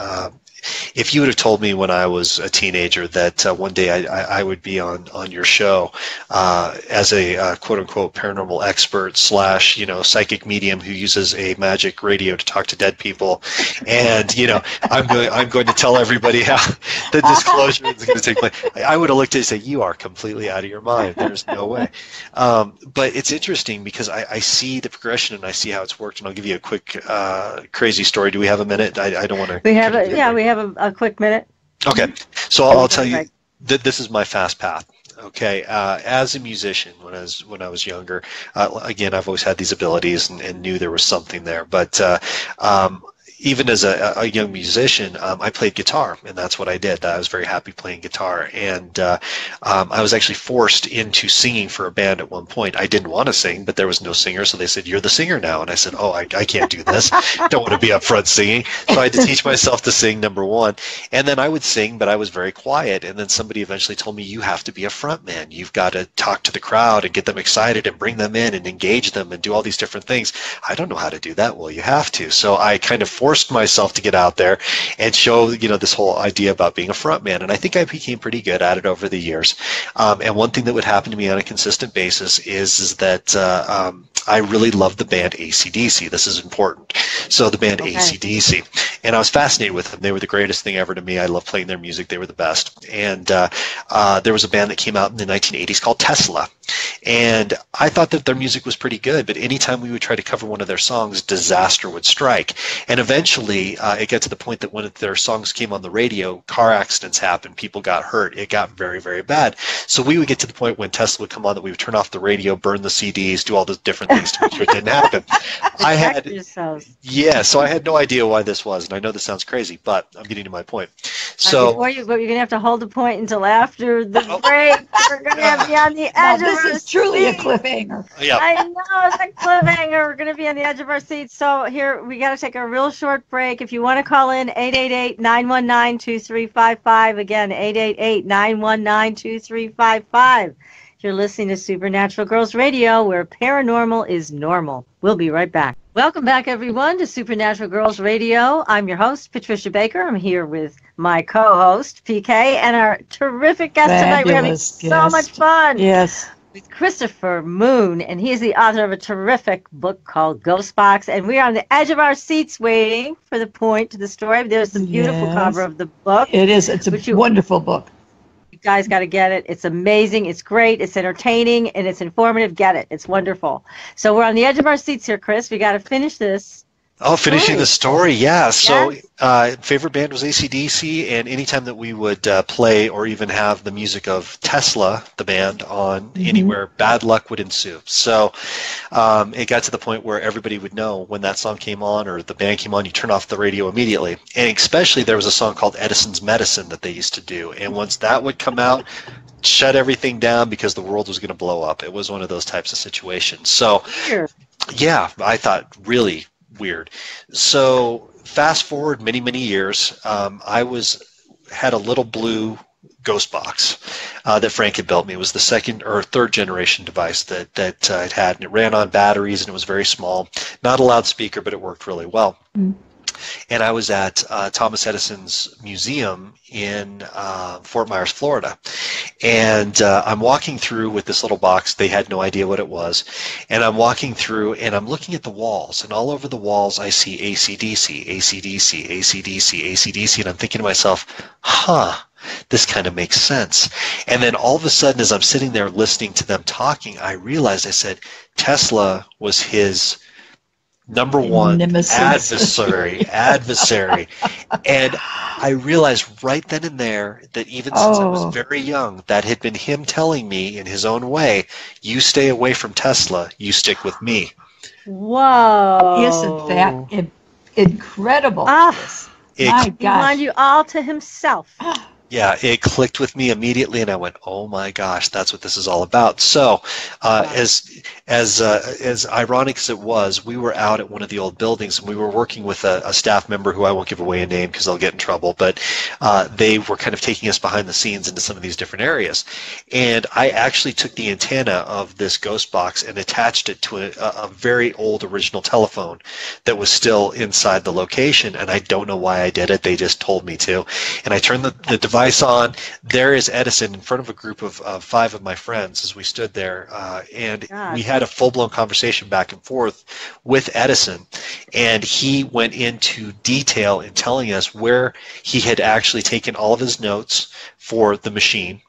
Speaker 4: if you would have told me when I was a teenager that one day I would be on your show as a quote-unquote paranormal expert / psychic medium who uses a magic radio to talk to dead people, and I'm going to tell everybody how the disclosure is going to take place, I would have looked at it and say, you are completely out of your mind. There's no way. But it's interesting because I see the progression and I see how it's worked, and I'll give you a quick crazy story. Do we have a minute? I don't want to.
Speaker 2: We have a quick minute.
Speaker 4: Okay, so I'll tell you that this is my fast path. Okay, as a musician, when I was younger, again, I've always had these abilities and knew there was something there. But even as a young musician, I played guitar, and that's what I did. I was very happy playing guitar, and I was actually forced into singing for a band at one point. I didn't want to sing, but there was no singer, so they said, "You're the singer now." And I said, "Oh, I can't do this. Don't want to be up front singing." So I had to teach myself to sing, number one. And then I would sing, but I was very quiet. And then somebody eventually told me, "You have to be a front man. You've got to talk to the crowd and get them excited and bring them in and engage them and do all these different things." I don't know how to do that. Well, you have to. So I kind of forced myself to get out there and show, this whole idea about being a front man. And I think I became pretty good at it over the years. And one thing that would happen to me on a consistent basis is that I really loved the band AC/DC. This is important. So the band AC/DC. And I was fascinated with them. They were the greatest thing ever to me. I love playing their music. They were the best. And there was a band that came out in the 1980s called Tesla. And I thought that their music was pretty good, but anytime we would try to cover one of their songs, disaster would strike. And eventually, it got to the point that when their songs came on the radio, car accidents happened, people got hurt. It got very, very bad. So we would get to the point when Tesla would come on that we would turn off the radio, burn the CDs, do all those different things to make sure it didn't happen. So I had no idea why this was, and I know this sounds crazy, but I'm getting to my point. So
Speaker 2: but you're going to have to hold the point until after the break. We're going to have to be on the edge of our
Speaker 3: This is truly a cliffhanger.
Speaker 4: Yeah.
Speaker 2: I know, it's a cliffhanger. We're going to be on the edge of our seats. So here, we got to take a real short break. If you want to call in, 888-919-2355. Again, 888-919-2355. You're listening to Supernatural Girls Radio, where paranormal is normal. We'll be right back. Welcome back, everyone, to Supernatural Girls Radio. I'm your host, Patricia Baker. I'm here with my co-host, PK, and our terrific guest tonight. We're having so much fun.
Speaker 3: Yes.
Speaker 2: With Christopher Moon, and he is the author of a terrific book called Ghost Box, and we are on the edge of our seats waiting for the point to the story. There's the beautiful cover of the book.
Speaker 3: It is. It's a wonderful book.
Speaker 2: You guys got to get it. It's amazing. It's great. It's entertaining, and it's informative. Get it. It's wonderful. So we're on the edge of our seats here, Chris. We got to finish this
Speaker 4: Oh, finishing the story, yeah. So,
Speaker 2: Yes.
Speaker 4: favorite band was AC/DC, and anytime that we would play or even have the music of Tesla, the band, on anywhere, bad luck would ensue. So, it got to the point where everybody would know when that song came on or the band came on, you turn off the radio immediately. And especially there was a song called Edison's Medicine that they used to do. And once that would come out, shut everything down because the world was going to blow up. It was one of those types of situations. So, yeah, I thought really weird. So fast forward many, many years, I had a little blue ghost box that Frank had built me. It was the second or third generation device that I'd had, and it ran on batteries, and it was very small. Not a loudspeaker, but it worked really well. And I was at Thomas Edison's museum in Fort Myers, Florida. And I'm walking through with this little box. They had no idea what it was. And I'm walking through, and I'm looking at the walls. And all over the walls, I see AC/DC, AC/DC, AC/DC, AC/DC. And I'm thinking to myself, this kind of makes sense. And then all of a sudden, as I'm sitting there listening to them talking, I realized, I said, Tesla was his number one
Speaker 3: Nemesis.
Speaker 4: adversary. And I realized right then and there that even since I was very young, that had been him telling me in his own way, you stay away from Tesla, you stick with me.
Speaker 2: Whoa.
Speaker 3: Isn't that incredible?
Speaker 2: My
Speaker 3: gosh.
Speaker 2: He wanted you all to himself.
Speaker 4: Yeah, it clicked with me immediately, and I went, "Oh my gosh, that's what this is all about." So, as ironic as it was, we were out at one of the old buildings, and we were working with a staff member who I won't give away a name because I'll get in trouble. But they were kind of taking us behind the scenes into some of these different areas, and I actually took the antenna of this ghost box and attached it to a very old original telephone that was still inside the location, and I don't know why I did it. They just told me to, and I turned the device on. There is Edison in front of a group of 5 of my friends as we stood there, and we had a full-blown conversation back and forth with Edison, and he went into detail in telling us where he had actually taken all of his notes for the machine,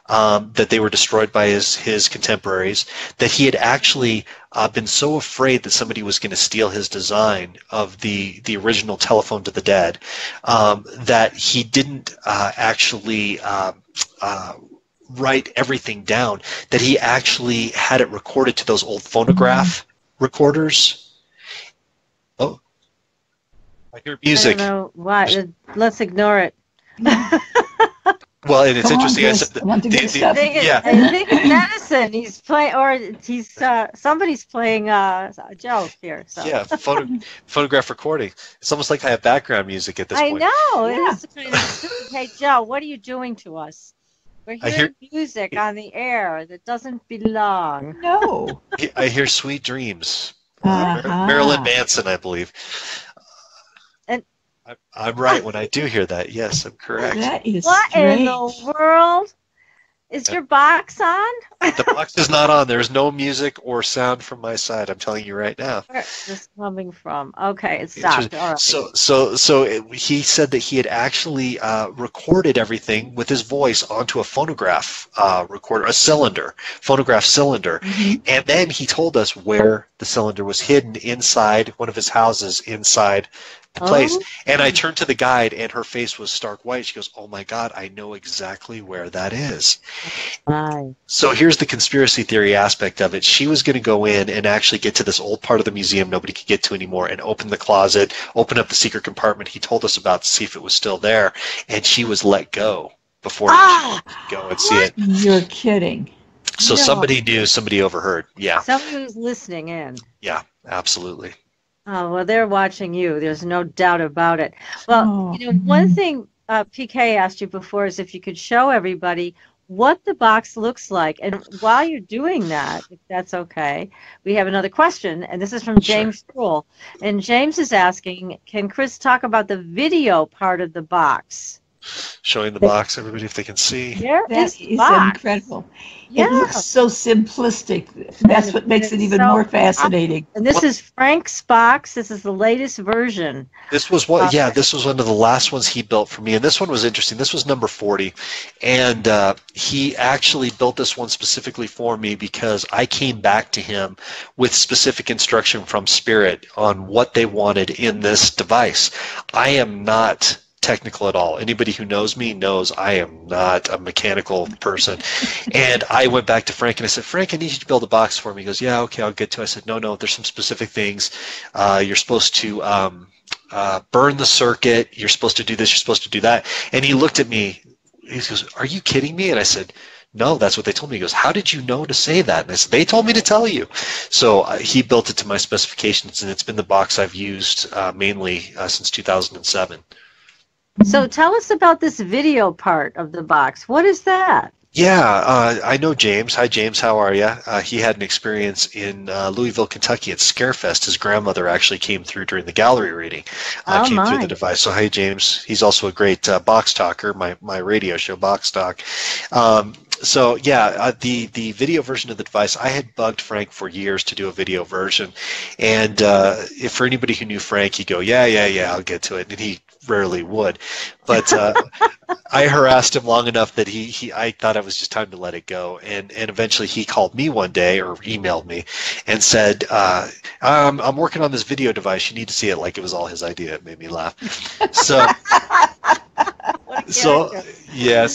Speaker 4: that they were destroyed by his contemporaries, that he had actually been so afraid that somebody was going to steal his design of the original telephone to the dead, that he didn't actually write everything down, that he actually had it recorded to those old phonograph recorders. Oh, I hear music.
Speaker 2: I don't know why. Let's ignore it.
Speaker 4: Well, and it's interesting. I said
Speaker 2: I think it's Edison. He's playing, or he's somebody's playing a joke here. So.
Speaker 4: Yeah, phonograph recording. It's almost like I have background music at this point.
Speaker 2: I know. It is kind of stupid. Hey, Joe, what are you doing to us? We're hearing music on the air that doesn't belong.
Speaker 3: No.
Speaker 4: I hear Sweet Dreams. Marilyn Manson, I believe. I'm right when I do hear that. Yes, I'm correct.
Speaker 3: That is
Speaker 2: what
Speaker 3: strange.
Speaker 2: in the world? Is your box on?
Speaker 4: The box is not on. There's no music or sound from my side. I'm telling you right now.
Speaker 2: Where's this coming from? Okay, it stopped. All right.
Speaker 4: So he said that he had actually recorded everything with his voice onto a phonograph recorder, phonograph cylinder, and then he told us where the cylinder was hidden inside one of his houses inside the place. And I turned to the guide, and her face was stark white. She goes, "Oh my God, I know exactly where that is." So here's the conspiracy theory aspect of it. She was going to go in and actually get to this old part of the museum nobody could get to anymore, and open the closet, open up the secret compartment he told us about to see if it was still there, and she was let go before she could go and see it.
Speaker 3: You're kidding.
Speaker 4: So somebody knew, somebody overheard. Yeah.
Speaker 2: Somebody was listening in.
Speaker 4: Yeah, absolutely.
Speaker 2: Oh, well, they're watching you. There's no doubt about it. Well, one thing PK asked you before is if you could show everybody what the box looks like. And while you're doing that, if that's okay, we have another question, and this is from James Sproul. And James is asking, can Chris talk about the video part of the box?
Speaker 4: showing the box, everybody, if they can see.
Speaker 2: There
Speaker 3: That
Speaker 2: is
Speaker 3: is
Speaker 2: box.
Speaker 3: incredible.
Speaker 2: Yeah.
Speaker 3: It looks so simplistic. That's what makes it even more fascinating.
Speaker 2: And this is Frank's box. This is the latest version.
Speaker 4: This was one. Yeah, this was one of the last ones he built for me, and this one was interesting. This was number 40, and he actually built this one specifically for me because I came back to him with specific instruction from Spirit on what they wanted in this device. I am not technical at all. Anybody who knows me knows I am not a mechanical person. And I went back to Frank and I said, Frank, I need you to build a box for me. He goes, yeah, okay, I'll get to it. I said, no, there's some specific things. You're supposed to burn the circuit. You're supposed to do this. You're supposed to do that. And he looked at me. He goes, are you kidding me? And I said, no, that's what they told me. He goes, how did you know to say that? And I said, they told me to tell you. So he built it to my specifications, and it's been the box I've used mainly since 2007.
Speaker 2: So tell us about this video part of the box. What is that?
Speaker 4: Yeah, I know James. Hi, James. How are you? He had an experience in Louisville, Kentucky at Scarefest. His grandmother actually came through during the gallery reading, came through the device. So, hey, James. He's also a great box talker, my radio show, Box Talk. So, yeah, the video version of the device, I had bugged Frank for years to do a video version. And if for anybody who knew Frank, he'd go, yeah, I'll get to it. And he rarely would. But I harassed him long enough that I thought it was just time to let it go. And eventually he called me one day or emailed me and said, I'm working on this video device. You need to see it. Like it was all his idea. It made me laugh. So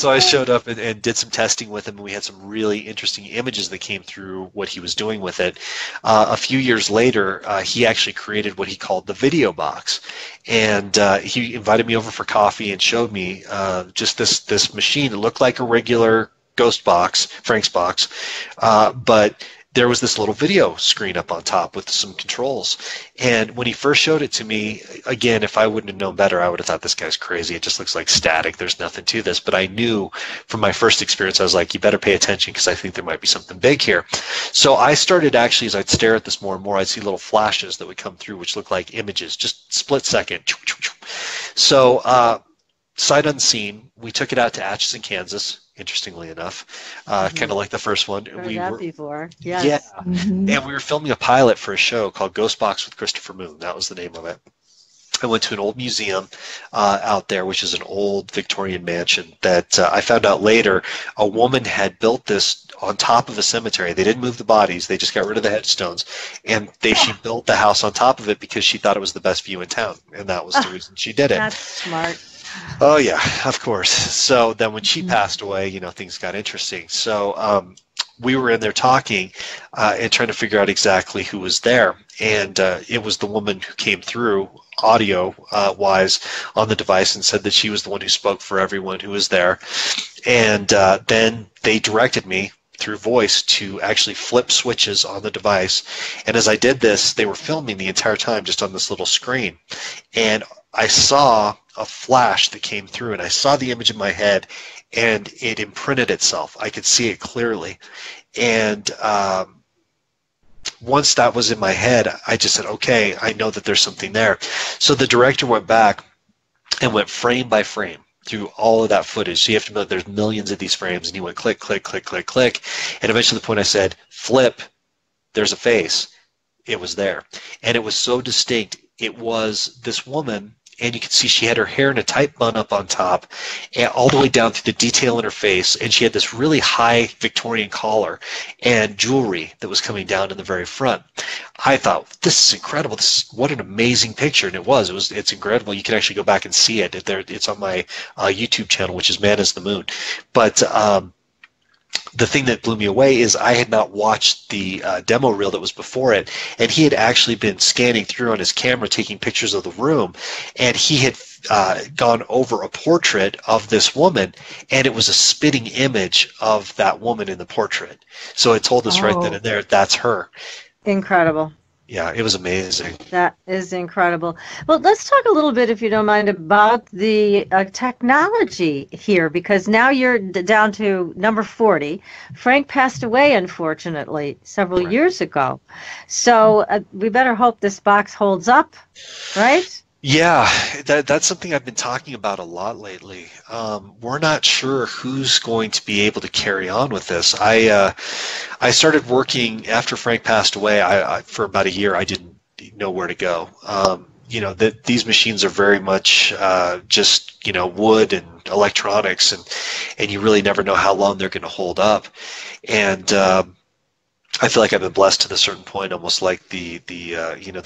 Speaker 4: I showed up and did some testing with him, and we had some really interesting images that came through what he was doing with it. A few years later, he actually created what he called the video box, and he invited me over for coffee and showed me just this machine. It looked like a regular Ghost box, Frank's box, but there was this little video screen up on top with some controls. And when he first showed it to me, again, if I wouldn't have known better, I would have thought this guy's crazy. It just looks like static. There's nothing to this. But I knew from my first experience, I was like, you better pay attention because I think there might be something big here. So I started actually, as I'd stare at this more and more, I'd see little flashes that would come through which looked like images, just split second. So sight unseen, we took it out to Atchison, Kansas. Interestingly enough, kind of like the first one.
Speaker 2: Heard that before. Yes.
Speaker 4: Yeah. And we were filming a pilot for a show called Ghost Box with Christopher Moon. That was the name of it. I went to an old museum out there, which is an old Victorian mansion that I found out later a woman had built this on top of a cemetery. They didn't move the bodies. They just got rid of the headstones. And she built the house on top of it because she thought it was the best view in town. And that was the reason she did it.
Speaker 2: That's smart.
Speaker 4: Oh, yeah, of course. So then when she passed away, things got interesting. So we were in there talking and trying to figure out exactly who was there. And it was the woman who came through audio-wise on the device and said that she was the one who spoke for everyone who was there. And then they directed me through voice to actually flip switches on the device. And as I did this, they were filming the entire time just on this little screen. And I saw a flash that came through, and I saw the image in my head, and it imprinted itself. I could see it clearly. And once that was in my head, I just said, okay, I know that there's something there. So the director went back and went frame by frame through all of that footage. So you have to know that there's millions of these frames, and he went click, click, click, click, click. And eventually the point I said, flip, there's a face. It was there. And it was so distinct. It was this woman, and you can see she had her hair in a tight bun up on top, and all the way down through the detail in her face, and she had this really high Victorian collar and jewelry that was coming down in the very front. I thought, this is incredible. What an amazing picture, and it was. It's incredible. You can actually go back and see it. It's on my YouTube channel, which is Man is the Moon. But the thing that blew me away is I had not watched the demo reel that was before it, and he had actually been scanning through on his camera, taking pictures of the room, and he had gone over a portrait of this woman, and it was a spitting image of that woman in the portrait. So it told us right then and there, that's her.
Speaker 2: Incredible.
Speaker 4: Yeah, it was amazing.
Speaker 2: That is incredible. Well, let's talk a little bit, if you don't mind, about the technology here, because now you're down to number 40. Frank passed away, unfortunately, several years ago. So we better hope this box holds up, right?
Speaker 4: Yeah, that's something I've been talking about a lot lately. We're not sure who's going to be able to carry on with this. I started working after Frank passed away. For about a year, I didn't know where to go. These machines are very much just wood and electronics, and you really never know how long they're going to hold up. And I feel like I've been blessed to a certain point, almost like the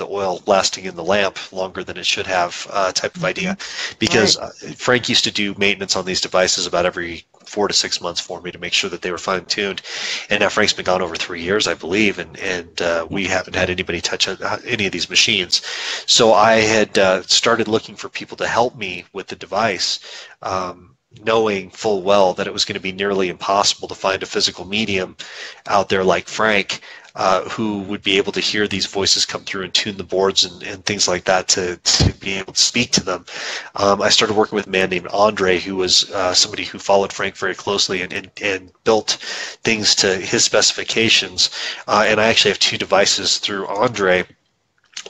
Speaker 4: oil lasting in the lamp longer than it should have type of idea, because Frank used to do maintenance on these devices about every 4 to 6 months for me to make sure that they were fine tuned. And now Frank's been gone over 3 years, I believe, and we haven't had anybody touch any of these machines. So I had started looking for people to help me with the device. Knowing full well that it was going to be nearly impossible to find a physical medium out there like Frank, who would be able to hear these voices come through and tune the boards and things like that to be able to speak to them. I started working with a man named Andre, who was somebody who followed Frank very closely and built things to his specifications. And I actually have 2 devices through Andre,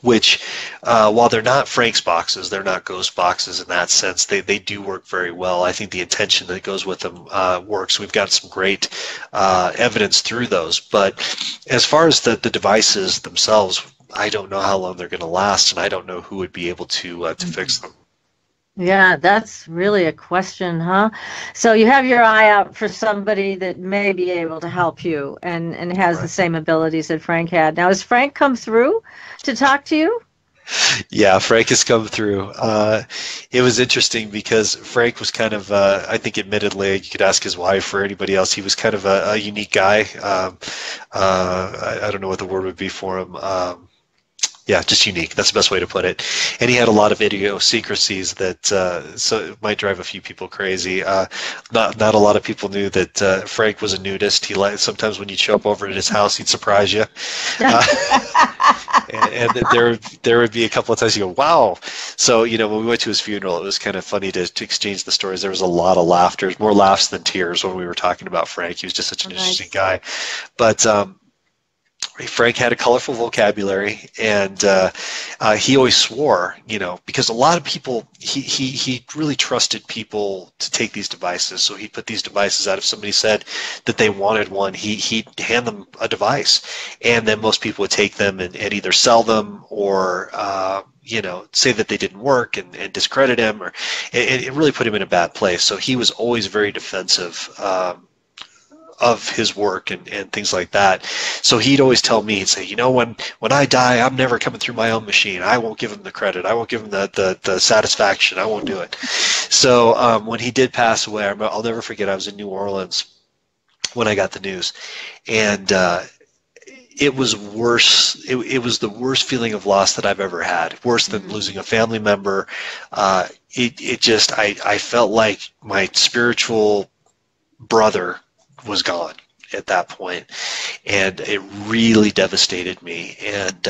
Speaker 4: which, while they're not Frank's boxes, they're not ghost boxes in that sense. They do work very well. I think the intention that goes with them works. We've got some great evidence through those. But as far as the devices themselves, I don't know how long they're going to last, and I don't know who would be able to fix them.
Speaker 2: Yeah, that's really a question, huh? So you have your eye out for somebody that may be able to help you and has the same abilities that Frank had. Now, has Frank come through to talk to you?
Speaker 4: Yeah, Frank has come through. It was interesting because Frank was kind of, I think admittedly, you could ask his wife or anybody else, he was kind of a unique guy. I don't know what the word would be for him. Yeah, just unique. That's the best way to put it. And he had a lot of idiosyncrasies that so it might drive a few people crazy. Not a lot of people knew that Frank was a nudist. He sometimes when you'd show up over at his house, he'd surprise you. And there would be a couple of times you go, wow. So when we went to his funeral, it was kind of funny to exchange the stories. There was a lot of laughter, more laughs than tears when we were talking about Frank. He was just such an interesting guy. But Frank had a colorful vocabulary, and he always swore, because a lot of people, he really trusted people to take these devices. So he'd put these devices out. If somebody said that they wanted one, he'd hand them a device, and then most people would take them and either sell them or say that they didn't work and discredit him, or it really put him in a bad place. So he was always very defensive of his work and things like that. So he'd always tell me, he'd say, when I die, I'm never coming through my own machine. I won't give him the credit. I won't give him the satisfaction. I won't do it. So when he did pass away, I'll never forget, I was in New Orleans when I got the news. And it was worse. It was the worst feeling of loss that I've ever had. Worse than losing a family member. I felt like my spiritual brother was gone at that point, and it really devastated me. And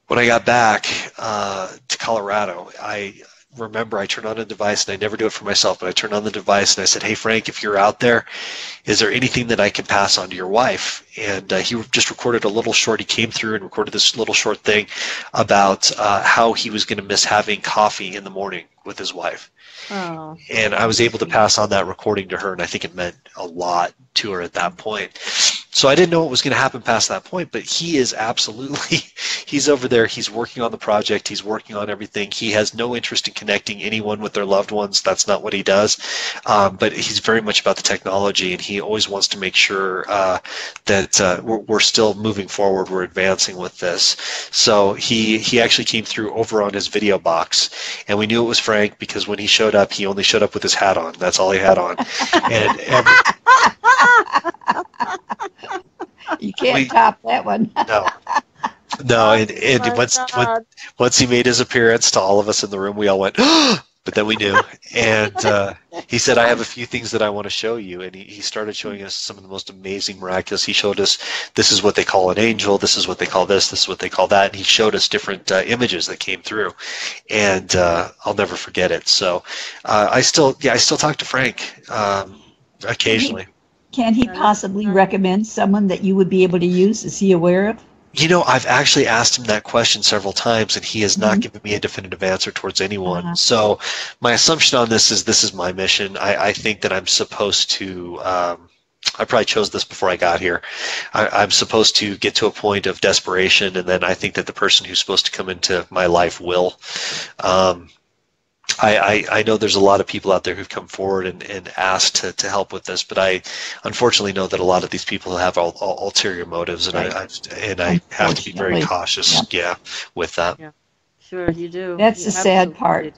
Speaker 4: when I got back to Colorado, I remember I turned on a device, and I never do it for myself, but I turned on the device and I said, hey Frank, if you're out there, is there anything that I can pass on to your wife? And he just recorded a little short. He came through and recorded this little short thing about how he was going to miss having coffee in the morning with his wife.
Speaker 2: Oh.
Speaker 4: And I was able to pass on that recording to her, and I think it meant a lot to her at that point. So I didn't know what was going to happen past that point, but he is absolutely, he's over there, he's working on the project, he's working on everything. He has no interest in connecting anyone with their loved ones. That's not what he does. But he's very much about the technology, and he always wants to make sure that we're still moving forward, we're advancing with this. So he actually came through over on his video box, and we knew it was Frank because when he showed up, he only showed up with his hat on. That's all he had on. And
Speaker 3: you can't top that one.
Speaker 4: No, and once he made his appearance, to all of us in the room, we all went, but then we knew. And he said, I have a few things that I want to show you. And he started showing us some of the most amazing, miraculous. He showed us, this is what they call an angel, this is what they call this is what they call that. And he showed us different images that came through. And I'll never forget it. So I still talk to Frank occasionally.
Speaker 3: Can he possibly recommend someone that you would be able to use? Is he aware of?
Speaker 4: You know, I've actually asked him that question several times, and he has not given me a definitive answer towards anyone. So my assumption on this is my mission. I think that I'm supposed to, I probably chose this before I got here. I'm supposed to get to a point of desperation, and then I think that the person who's supposed to come into my life will. I know there's a lot of people out there who've come forward and asked to help with this, but I unfortunately know that a lot of these people have ulterior motives, and I have to be very cautious, with that.
Speaker 2: Yeah, sure you do.
Speaker 3: That's the sad part.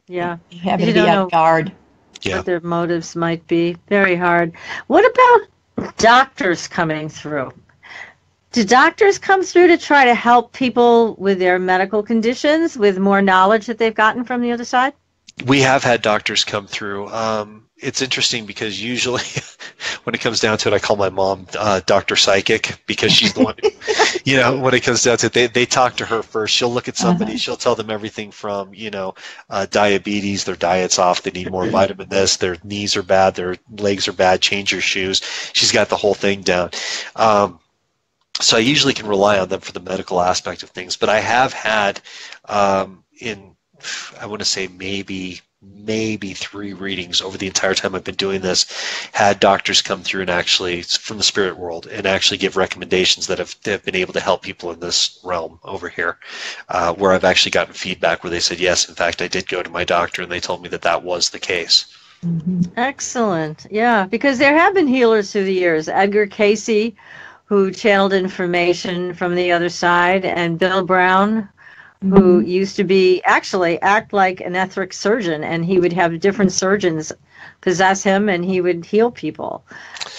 Speaker 2: Yeah,
Speaker 3: you have to be on guard.
Speaker 2: What their motives might be. Very hard. What about doctors coming through? Do doctors come through to try to help people with their medical conditions with more knowledge that they've gotten from the other side?
Speaker 4: We have had doctors come through. It's interesting because usually when it comes down to it, I call my mom Dr. Psychic, because she's the one who, when it comes down to it, they talk to her first. She'll look at somebody, she'll tell them everything from, diabetes, their diet's off, they need more vitamin this, their knees are bad, their legs are bad, change your shoes. She's got the whole thing down. So I usually can rely on them for the medical aspect of things, but I have had I want to say maybe 3 readings over the entire time I've been doing this, had doctors come through and actually, from the spirit world, and actually give recommendations that have been able to help people in this realm over here, where I've actually gotten feedback where they said, yes, in fact, I did go to my doctor and they told me that was the case.
Speaker 2: Excellent. Yeah, because there have been healers through the years. Edgar Casey, who channeled information from the other side, and Bill Brown, who used to act like an etheric surgeon, and he would have different surgeons possess him, and he would heal people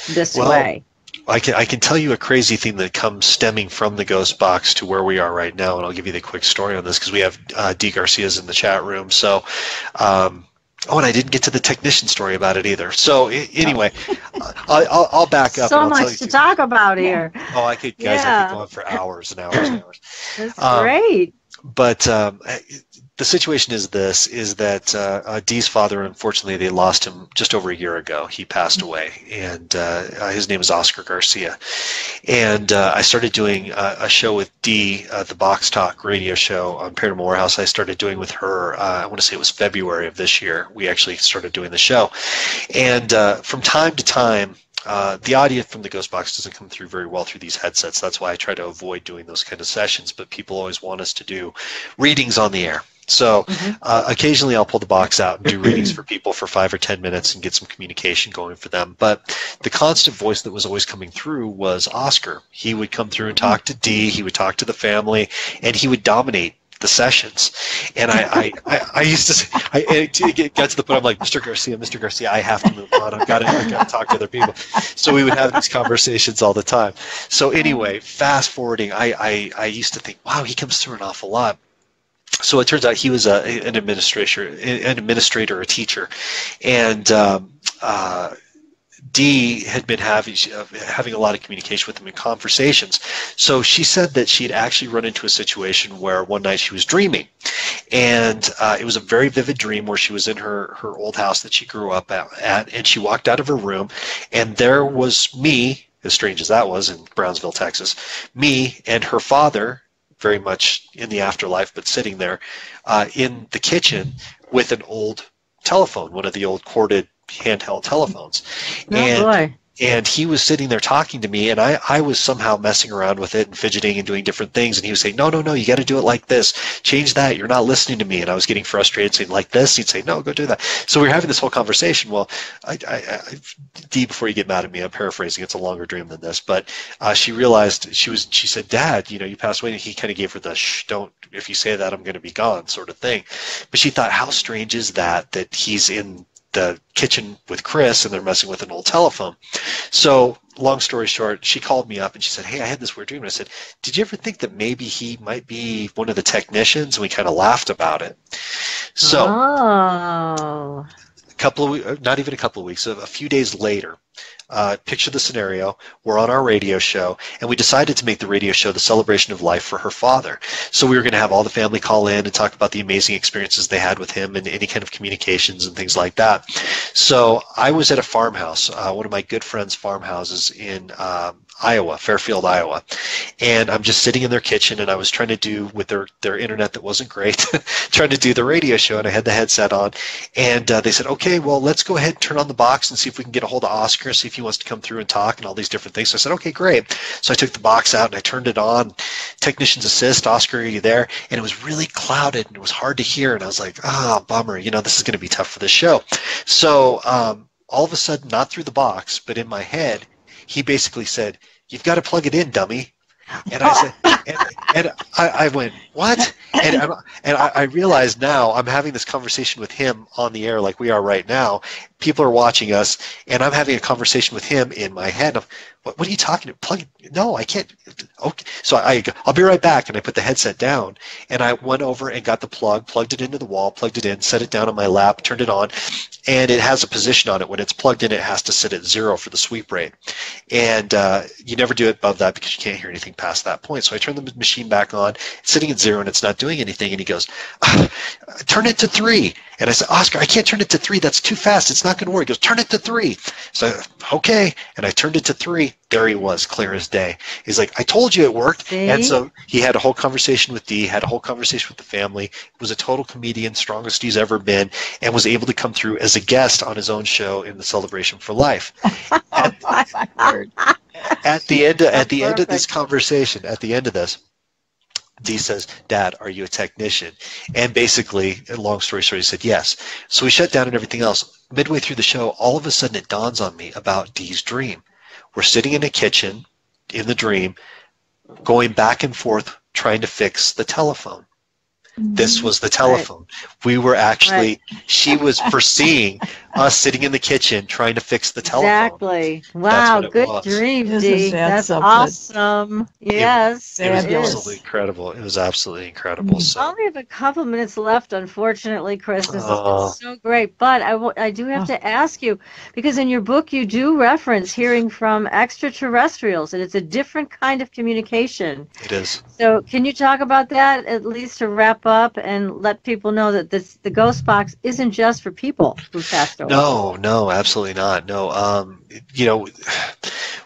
Speaker 2: this way.
Speaker 4: I can tell you a crazy thing that comes stemming from the ghost box to where we are right now, and I'll give you the quick story on this because we have D. Garcia's in the chat room. So, and I didn't get to the technician story about it either. So anyway, I'll back up.
Speaker 2: So much to talk about here.
Speaker 4: Oh, I could go on for hours and hours and hours.
Speaker 2: That's great.
Speaker 4: But the situation is that Dee's father, unfortunately, they lost him just over a year ago. He passed away, and his name is Oscar Garcia. And I started doing a show with Dee, the Box Talk radio show on Paranormal Warehouse. I started doing with her, I want to say it was February of this year. We actually started doing the show. And from time to time, the audio from the ghost box doesn't come through very well through these headsets. That's why I try to avoid doing those kind of sessions, but people always want us to do readings on the air. So occasionally I'll pull the box out and do readings for people for 5 or 10 minutes and get some communication going for them. But the constant voice that was always coming through was Oscar. He would come through and talk to Dee, he would talk to the family, and he would dominate the sessions. And I used to say, it got to the point I'm like, Mr. Garcia, I have to move on. I've got to talk to other people. So we would have these conversations all the time. So anyway, fast forwarding, I used to think, wow, he comes through an awful lot. So it turns out he was an administrator, a teacher, and Dee had been having a lot of communication with him in conversations. So she said that she had actually run into a situation where one night she was dreaming, and it was a very vivid dream where she was in her old house that she grew up at, and she walked out of her room, and there was me, as strange as that was, in Brownsville, Texas, me and her father, very much in the afterlife, but sitting there in the kitchen with an old telephone, one of the old corded handheld telephones. And he was sitting there talking to me, and I was somehow messing around with it and fidgeting and doing different things, and he was saying, no, you got to do it like this, change that, you're not listening to me. And I was getting frustrated, saying like this, he'd say, no, go do that. So we were having this whole conversation. Well, Dee, before you get mad at me, I'm paraphrasing, it's a longer dream than this, but she realized, she said, Dad, you passed away, and he kind of gave her the shh, don't, if you say that, I'm going to be gone sort of thing. But she thought, how strange is that he's in the kitchen with Chris and they're messing with an old telephone. So long story short, she called me up and she said, hey, I had this weird dream. And I said, did you ever think that maybe he might be one of the technicians? And we kind of laughed about it. So not even a couple of weeks, a few days later, picture the scenario, we're on our radio show, and we decided to make the radio show the celebration of life for her father. So we were going to have all the family call in and talk about the amazing experiences they had with him and any kind of communications and things like that. So I was at a farmhouse, one of my good friends' farmhouses in Iowa, Fairfield, Iowa. And I'm just sitting in their kitchen, and I was trying to do, with their internet that wasn't great, trying to do the radio show, and I had the headset on. And they said, okay, well, let's go ahead and turn on the box and see if we can get a hold of Oscar, see if he wants to come through and talk and all these different things. So I said, okay, great. So I took the box out and I turned it on. Technician's assist, Oscar, are you there? And it was really clouded and it was hard to hear. And I was like, bummer, this is going to be tough for the show. So all of a sudden, not through the box, but in my head, he basically said, you've got to plug it in, dummy. And I said, and I went, what? And I realize now I'm having this conversation with him on the air like we are right now. People are watching us, and I'm having a conversation with him in my head. What are you talking about? Plug it? No, I can't. Okay. So I'll be right back, and I put the headset down, and I went over and got the plug, plugged it into the wall, plugged it in, set it down on my lap, turned it on, and it has a position on it. When it's plugged in, it has to sit at 0 for the sweep rate. And you never do it above that because you can't hear anything past that point. So I turned the machine back on. It's sitting at 0, and it's not doing anything. And he goes, turn it to 3. And I said, Oscar, I can't turn it to 3. That's too fast. It's not going to work. He goes, turn it to 3. So, okay. And I turned it to 3. There he was, clear as day. He's like, I told you it worked.
Speaker 2: See?
Speaker 4: And so he had a whole conversation with Dee, had a whole conversation with the family, was a total comedian, strongest he's ever been, and was able to come through as a guest on his own show in the Celebration for Life. At the end of this conversation, at the end of this, Dee says, Dad, are you a technician? And basically, long story short, he said yes. So we shut down and everything else. Midway through the show, all of a sudden it dawns on me about Dee's dream. We're sitting in a kitchen in the dream, going back and forth trying to fix the telephone. This was the telephone. Right. We were actually, she was foreseeing us sitting in the kitchen trying to fix the telephone.
Speaker 2: Exactly. Wow, good dream, Dee. That's awesome. Yes.
Speaker 4: It was absolutely incredible. It was absolutely incredible. So.
Speaker 2: I only have a couple minutes left, unfortunately, Chris. This has been so great. But I do have to ask you, because in your book you do reference hearing from extraterrestrials, and it's a different kind of communication.
Speaker 4: It is.
Speaker 2: So can you talk about that, at least to wrap up and let people know that the ghost box isn't just for people who passed away?
Speaker 4: No, absolutely not. No,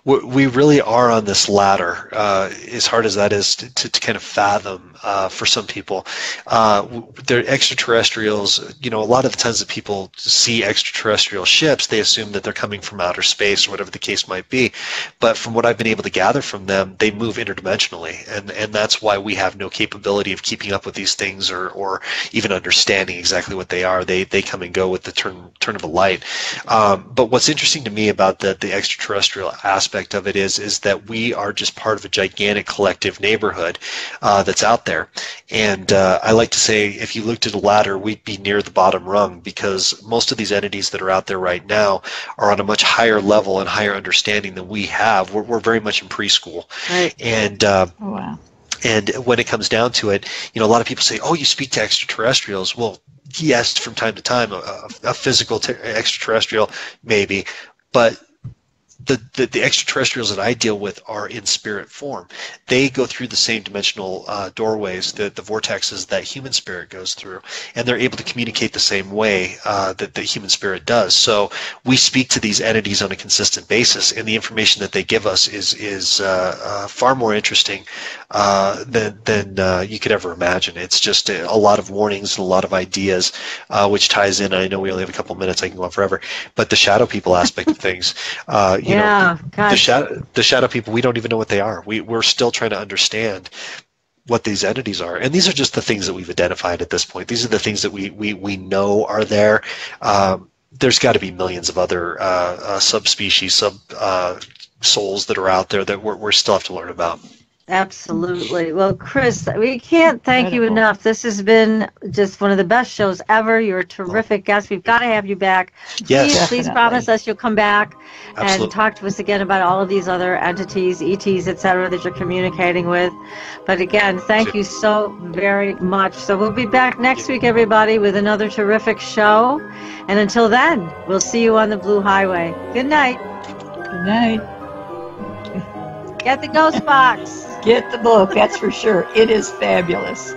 Speaker 4: we really are on this ladder, as hard as that is to kind of fathom for some people. They're extraterrestrials. A lot of the times that people see extraterrestrial ships, they assume that they're coming from outer space or whatever the case might be. But from what I've been able to gather from them, they move interdimensionally, and that's why we have no capability of keeping up with these things or even understanding exactly what they are. They come and go with the turn of a light. But what's interesting to me about the extraterrestrial aspect of it is that we are just part of a gigantic collective neighborhood that's out there. And I like to say, if you looked at a ladder, we'd be near the bottom rung, because most of these entities that are out there right now are on a much higher level and higher understanding than we have. We're very much in preschool.
Speaker 2: Right.
Speaker 4: And
Speaker 3: wow.
Speaker 4: And when it comes down to it, a lot of people say, oh, you speak to extraterrestrials. Well, yes, from time to time, a physical extraterrestrial, maybe, but the extraterrestrials that I deal with are in spirit form. They go through the same dimensional doorways, the vortexes that human spirit goes through, and they're able to communicate the same way that the human spirit does. So we speak to these entities on a consistent basis, and the information that they give us is far more interesting than you could ever imagine. It's just a lot of warnings and a lot of ideas, which ties in. I know we only have a couple minutes. I can go on forever, but the shadow people aspect of things. The shadow people, we don't even know what they are. We're still trying to understand what these entities are, and these are just the things that we've identified at this point. These are the things that we know are there. There's got to be millions of other subspecies, souls that are out there that we still have to learn about.
Speaker 2: Absolutely. Well, Chris, we can't thank you enough. This has been just one of the best shows ever. You're a terrific guest. We've got to have you back.
Speaker 4: Yes.
Speaker 2: Please promise us you'll come back
Speaker 4: Absolutely.
Speaker 2: And talk to us again about all of these other entities, ETs, etc., that you're communicating with. But again, thank you so very much. So we'll be back next week, everybody, with another terrific show. And until then, we'll see you on the Blue Highway. Good night.
Speaker 3: Good night.
Speaker 2: Get the ghost box.
Speaker 3: Get the book, that's for sure. It is fabulous.